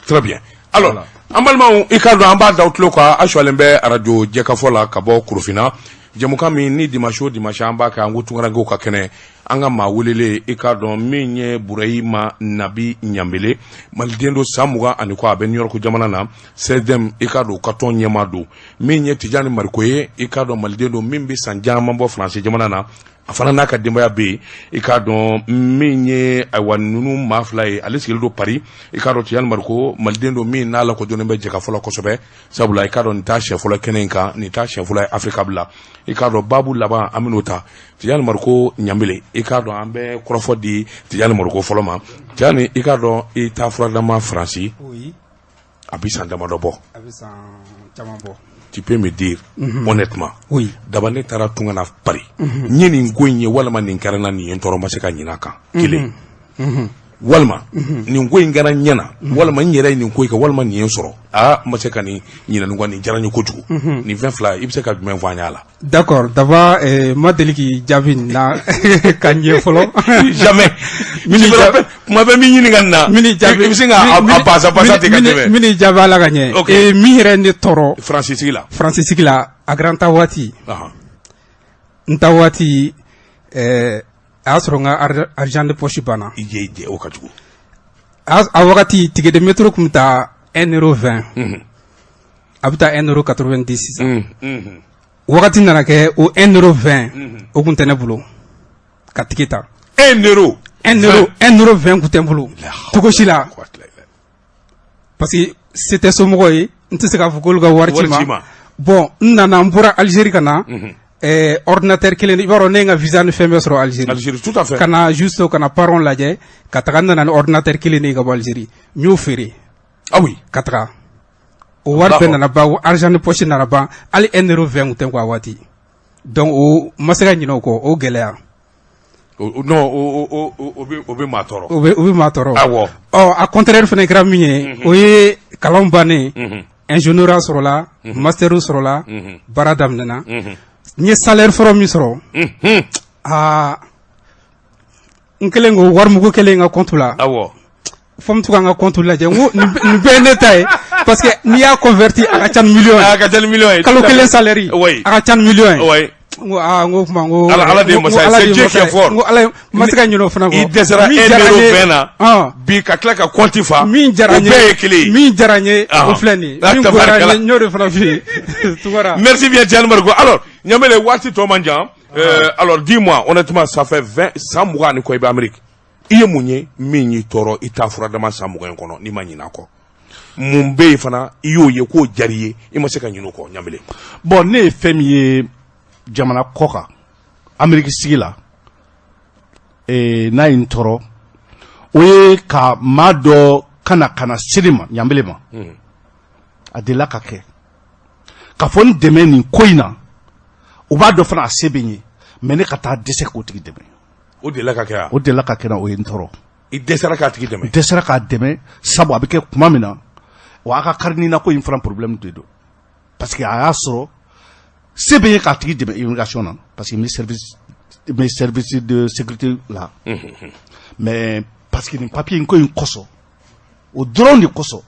Très bien. Alors, en balmaw ikado amba dautlo kwa ashwalembe radio jekafola kabo kurufina jamukami ni dimasho amba ka ngutungarango ka kene anga mawulele ikado minye Burahima Nabi Nyambele maldendo samuga aniko abe New York jamana na sedem ikado katon nyamado minye Tijani Marikoye ikado maldendo mimbi sanjama mbo français jamana na afana naka dembaya be ikado minye awanunu maflay alisikilo Paris ikado Tijani Mariko maldendo min nala ko jonembe jeka fola kosobe sabula ikado nita chefola kenenka nita chefola Afrika bla ikado babu laba aminota Tijani Mariko Nyambele ikado ambe krofodi Tijani Mariko foloma Tijani ikado itafradama France oui abisan damadobo abisan chamabo tu peux me dire honnêtement oui dabane tara tungana Paris nyini ngoynye walama ninkarana ni entoro maseka nyinaka kile walma ni ngoy ngana nyana walma nyere ni ngoy ka walma ni ensoro maseka ni nyina ngwani jaranyo kojugu ni 20 fla ibseka du men vanyala d'accord d'abord modèle qui javin na kanye folo jamais mini ma mi nyini ganna mini javin ibsinga pasa te kadebe mini javala ganye et mi rende toro Francis Sigila a grand tawati ntawati asronga argent de poche bana ije o kajugu a wakati tike de métro kumta 1,20 abita 1,96 wakati nana ke o 1,20 o kuntene bulo katikita 1,20 kuntene bulo tokoshila parce que c'était somogo yi ntse ka fukol ga warchima bon nana mbura Algérie kana ordinateur kelen ibaro nenga visa ne fembe soro Algérie tout à fait kana juste kana paron laje kataganda na ordinateur kelen ga Algérie ñu féré ah oui katra o war ben na ba argent de poche na ba ali 1,20 ten kwa wati donc o masaka nyino ko o gelea non obe matoro obe matoro awo a contraire fene gram minye o ye kalambane ingénieur soro la master soro la baradam nana ni salaire from misro nkelengo war mugo kelenga compte la awo fom tu nga compte la je ni bene tay parce que ni a converti à 4 millions kalo kelen salaire à 4 millions ngo mango ala de masa c'est Dieu qui est fort ngo ala masaka nyino fana ko il desera 1,20 bi ka klaka quantifa min jaranye o flani min goranye nyoro fana fi tugora merci bien Tijani Mariko alors nyamele wati to manjam alors dis-moi honnêtement ça fait 100 mois ni ko ibe Amérique iye munye minyi toro itafura dama 100 mois kono ni manyina ko mun bɛ yen fana i y'o ye k'o diyara i ye i ma se ka ɲinɛ o kɔ Ɲanbele. Bon ne ye fɛn min ye jamana kɔ kan Amérique sigi la n'a ye n tɔɔrɔ o ye ka maa dɔ kana siri ma Ɲanbele ma a delila ka kɛ ka fɔ n dɛmɛ nin ko in na u b'a dɔ fana a se bɛ n ye mais ne ka taa dɛsɛ k'o tigi dɛmɛ. O delila ka kɛ o delila ka kɛ o ye n tɔɔrɔ. I dɛsɛra k'a tigi dɛmɛ. Dɛsɛra k'a dɛmɛ sabu a bɛ kɛ kuma min na wa a ka karinina ko in fana problème de don parce que a y'a sɔrɔ se bɛ ye k'a tigi dɛmɛ immigration na parce que n bɛ service de sécurité la mais parce que nin papier in ko in kɔsɔn o dɔrɔn de kɔsɔn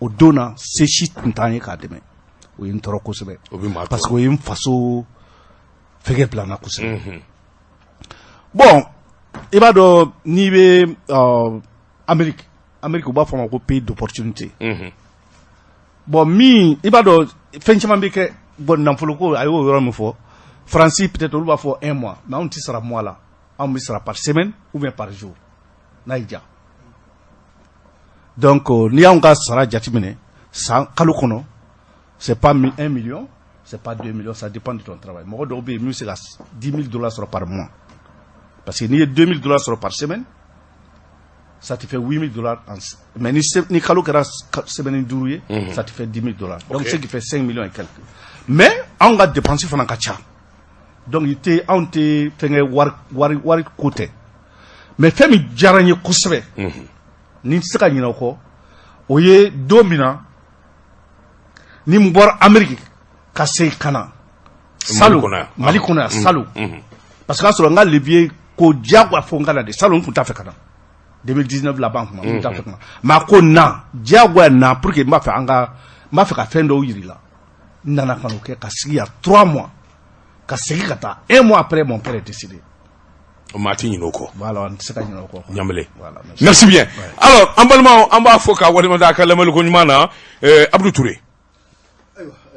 o don na se si tun t'an ye k'a dɛmɛ o ye n tɔɔrɔ kosɛbɛ parce que o ye n faso fɛgɛ bila n na kosɛbɛ. Bon i b'a dɔn n'i bɛ Amérique u b'a fɔ ma ko pays d'opportunité. Bon min i b'a dɔn fɛn caman bɛ kɛ bon nafolo ko a y'o yɔrɔ min fɔ Faransi peut-être olu b'a fɔ 1 mois mais anw tɛ sara mois la anw bɛ sara par semaine ou bien par jour n'a y'i diya donc n'i y'anw ka sara jateminɛ san kalo kɔnɔ c'est pas 1 million c'est pas 2 millions ça dépend de ton travail mɔgɔ dɔw bɛ yen min bɛ se ka $10,000 sɔrɔ par mois parce que n'i ye $2,000 sɔrɔ par semaine ça te fait $8,000 mais ni kalo kɛra semaine 5 ye ça te fait $10,000 donc ce qui fait 5 millions et quelques mais anw ka dépense fana ka ca donc anw tɛ fɛngɛ wari ko tɛ mais fɛn min diyara n ye kosɛbɛ ni n tɛ se ka ɲinɛ o kɔ o ye don min na ni n bɔra Amérique ka segin ka na Mali kɔnɔ yan salon parce que a sɔrɔ n ka levier ko diyagoya fo n ka na de salon n tun t'a fɛ ka na 2019 laban kuma n tun t'a fɛ ka na mais a ko na diyagoya na pour que n b'a fɛ ka fɛn dɔw yir'i la n nana ka n'o kɛ ka sigi yan 3 mois ka segin ka taa 1 mois après mon père est décédé. maa tɛ ɲinɛ o kɔ. Voilà n tɛ se ka ɲinɛ o kɔ. Ɲanbele. Merci bien. Alors an balimaw an b'a fɔ k'a waleɲuman a ka lamɛnni ko ɲuman na Abdou Touré.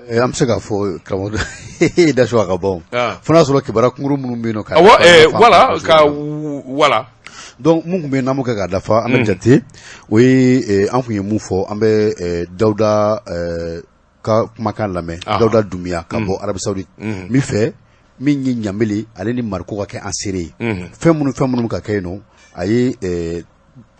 An bɛ se k'a fɔ karamɔgɔ daso a ka bɔ fo n'a sɔrɔ kibaruya kunkuru minnu bɛ yen nɔ. Voilà. Donc mun tun bɛ yen n'an b'o kɛ k'a dafa an bɛ jate o ye an tun ye mun fɔ an bɛ Dawuda ka kumakan lamɛn Dawuda Dunbiya ka bɔ Arabi Saoudite min fɛ min ye Ɲanbele ale ni Mariko ka kɛ an seere ye fɛn minnu ka kɛ yen nɔ a ye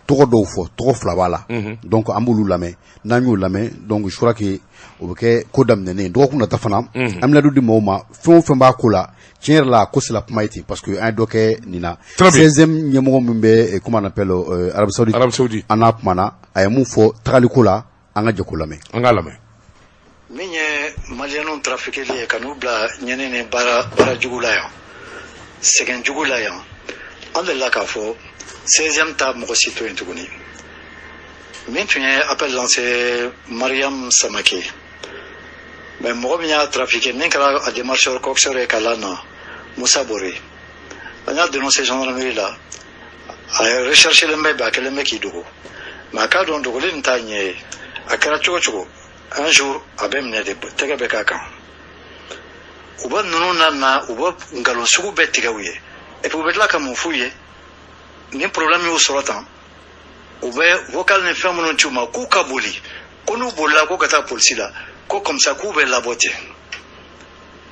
tɔgɔ dɔw fɔ tɔgɔ 2 b'a la donc an b'olu lamɛn n'an y'o lamɛn donc je crois que o bɛ kɛ ko daminɛnen dɔgɔkun nata fana an bɛna di mɔgɔw ma fɛn o fɛn b'a ko la tiɲɛ yɛrɛ la ko c'est la kuma ye ten parce que an ye dɔ kɛ nin na 16e ɲɛmɔgɔ min bɛ comment on appelle Arabi Saoudite an n'a kumana a ye mun fɔ tagaliko la an ka jɛ k'o lamɛn. An k'a lamɛn. Min ye maliyɛnw trafiqueli ye ka n'u bila ɲɛni ni baara jugu la yan sɛgɛn jugu la yan an delila k'a fɔ 16e ta mɔgɔ si to yen tuguni min tun ye appel lancé Mariam Samake mais mɔgɔ min y'a trafiqué min kɛra a démarcheur coxeur ye k'a na Musa Bore an y'a dénoncé gendarmerie la a recherché len bɛ a kɛlen bɛ k'i dogo mais a k'a dɔn dogoli nin t'a ɲɛ ye a kɛra cogo cogo un jour a bɛ minɛ de tɛgɛ bɛ k'a kan u bɛ ninnu na u bɛ nkalon sugu bɛɛ tigɛ u ye et puis u bɛ tila ka mun f'u ye ni problème y'u sɔrɔ tan u bɛ vocal ni fɛn minnu ci u ma k'u ka boli ko n'u bolila ko ka taa polisi la ko comme ça k'u bɛ labɔ ten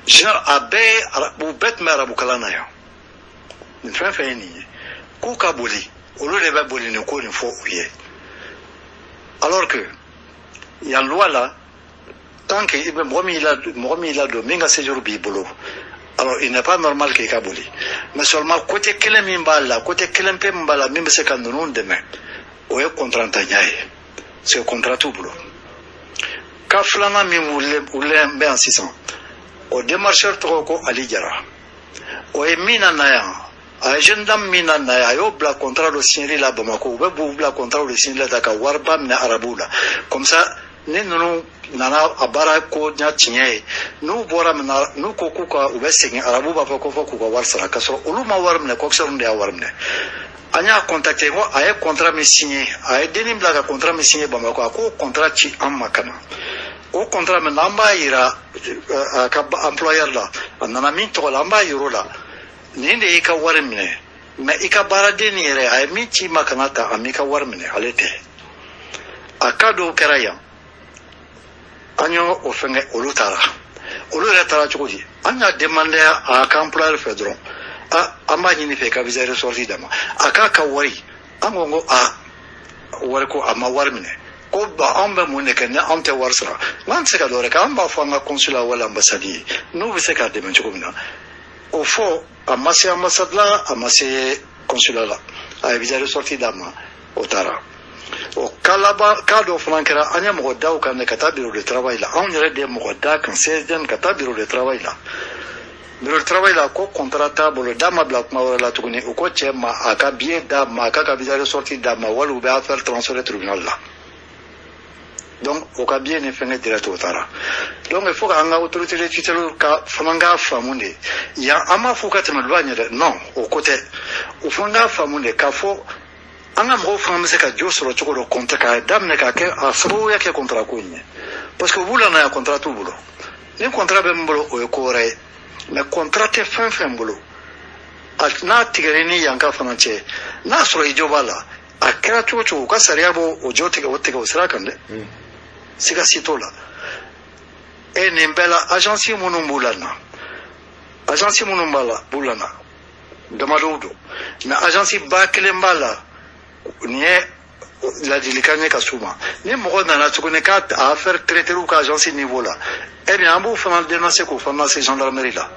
u bɛɛ tun bɛ arabu kalan na yan nin fɛn fɛn ye nin ye k'u ka boli olu de bɛ boli nin ko nin fɔ u ye alors que yan loi la tant que mɔgɔ min y'i ladon min ka séjour b'i bolo alors il n'est pas normal k'i ka boli mais seulement côté kelen min b'a la côté kelen pe min b'a la min bɛ se ka ninnu dɛmɛ o ye contrat ntanya ye c'est contrat t'u bolo ka filanan min wulilen bɛ yan sisan o démarcheur tɔgɔ ko Ali Jara o ye min na yan a ye jeune dame min na yan a y'o bila contrat dɔ signer la Bamako u bɛ b'u bila contrat dɔ signer la ka wariba minɛ arabuw la comme ça ni ninnu nana a baara ko ɲa tiɲɛ ye n'u bɔra min na n'u ko k'u ka u bɛ segin arabu b'a fɔ ko fɔ k'u ka wari sara k'a sɔrɔ olu ma wari minɛ coxeur de y'a wari minɛ an y'a contacté ko a ye contrat min signé a ye dennin bila ka contrat min signé Bamako a k'o contrat ci an ma ka na o contrat min an b'a yira a ka employeur la a nana min tɔgɔ la an b'a yira o la nin de y'i ka wari minɛ mais i ka baaraden nin yɛrɛ a ye min ci ma ka na ta a m'i ka wari minɛ ale tɛ a cas dɔw kɛra yan anyo ofenge olutara oluretara chukudi anya demande a kamplar fedron amani ni fe ka visa ressorti dama akaka wari angongo wari ko amawarmine ko ba amba munne kan amte warsara man se ka dore ka amba fanga consulat wala ambassade no vise ka de men chukumina au fond amase ambassade amase consulat la a visa ressorti dama otara o kalaba kado flankera anya mo daw kan kata bureau de travail la on yere de mo da kan 16 den kata bureau de travail la bureau de travail la ko contrata bolo dama black ma wala tukuni o ko chema aka bien da ma aka visa ressorti dama wala ba faire transfert tribunal la donc au cas bien fait direct au tara donc il faut qu'un autorité de tutelle ka famanga famunde ya ama faut que tu me loigne non au côté au fanga famunde ka faut anga mo famse ka josoro chokoro konta ka damne ka ke asro ya ke contrat ko ni parce que vous là na contrat tout boulot ni contrat be mbolo o ko re mais contrat te fin mbolo na tigerini yanka fananche na soro ijobala akira chocho ka sariabo o jote ka wote ka usra kande siga sitola e nembela agence monumbulana agence monumbala bulana damarudo na agence baklembala nie la dilikane kasuma ni mo na tsukune ka affaire traiter ou ka agence niveau là et bien ambo fana dénoncer ko fana ces gendarmerie là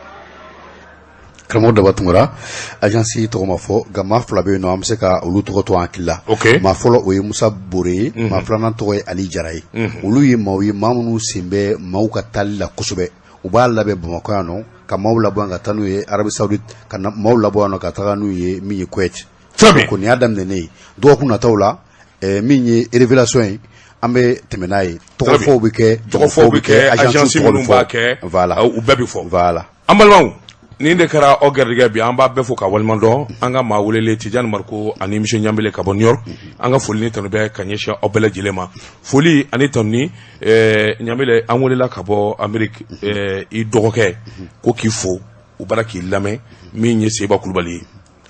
Kramo da batungura agence to ma fo gama flabe no amse ka ulu to to ankilla ma folo o Musa Bore ma flana to Ali Jaray ulu yi mawi mamunu simbe mauka talla kusube ubala be bamako ano ka mawla banga tanu ye Arabie Saoudite kana mawla bwana ka taganu ye mi Kuwait ko ni adam ne do kuna tawla mi ni révélation ambe temenaye to fo bi ke agence voilà ou bebi fo voilà ambalwa ni de kara o gerdiga bi amba be fo ka walmando anga ma wulele Tidiane Marco ani monsieur Nyambele ka bon York anga foli ni tanu be kanyesha obela jilema foli ani tanu Nyambele anwolela ka bo Amerique i dogoke ko ki fo u baraki lame mi nye Seba Kulubali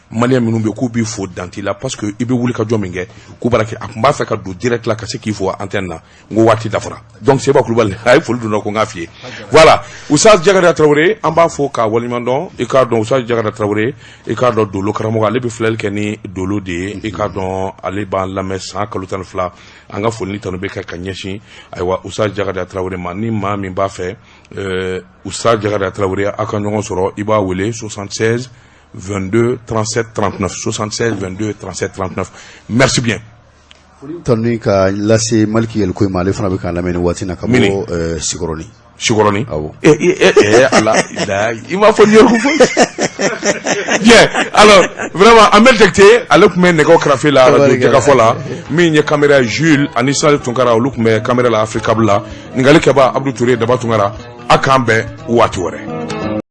Malien minnu be ku bi fo dantila parce que ibe wuli ka jɔ min kɛ ku baraki akuma fɛ ka do direct la ka se k'i fo antenne na ngo waati dafara donc Seba Kulubali ay foli donna ko nga fiye voilà Oustaz Diakate Traoré an b'a fo ka waliman dɔn i k'a dɔn Oustaz Diakate Traoré i k'a dɔn dolo karamɔgɔ ale bɛ filɛli kɛ ni dolo de ye i k'a dɔn ale b'an lamɛn san kalo 12 an ka foli ni tanu bɛ kɛ ka ɲɛsin ayiwa Oustaz Diakate Traoré ma ni maa min b'a fɛ Oustaz Diakate Traoré a ka ɲɔgɔn sɔrɔ i b'a wele 76 22 37 39 76 22 37 39 merci bien tonni ka lase malki yel koy male fana be kan lameni watina ka bo Sigoroni awo ala ila ima fo yor ko bien alors vraiment Amel Dekte alok men nego krafe la radio Jega Fola mi nye caméra Jules Anisal Tunkara oluk me caméra la Africa bla ngali keba Abdou Touré daba Tunkara akambe wati wore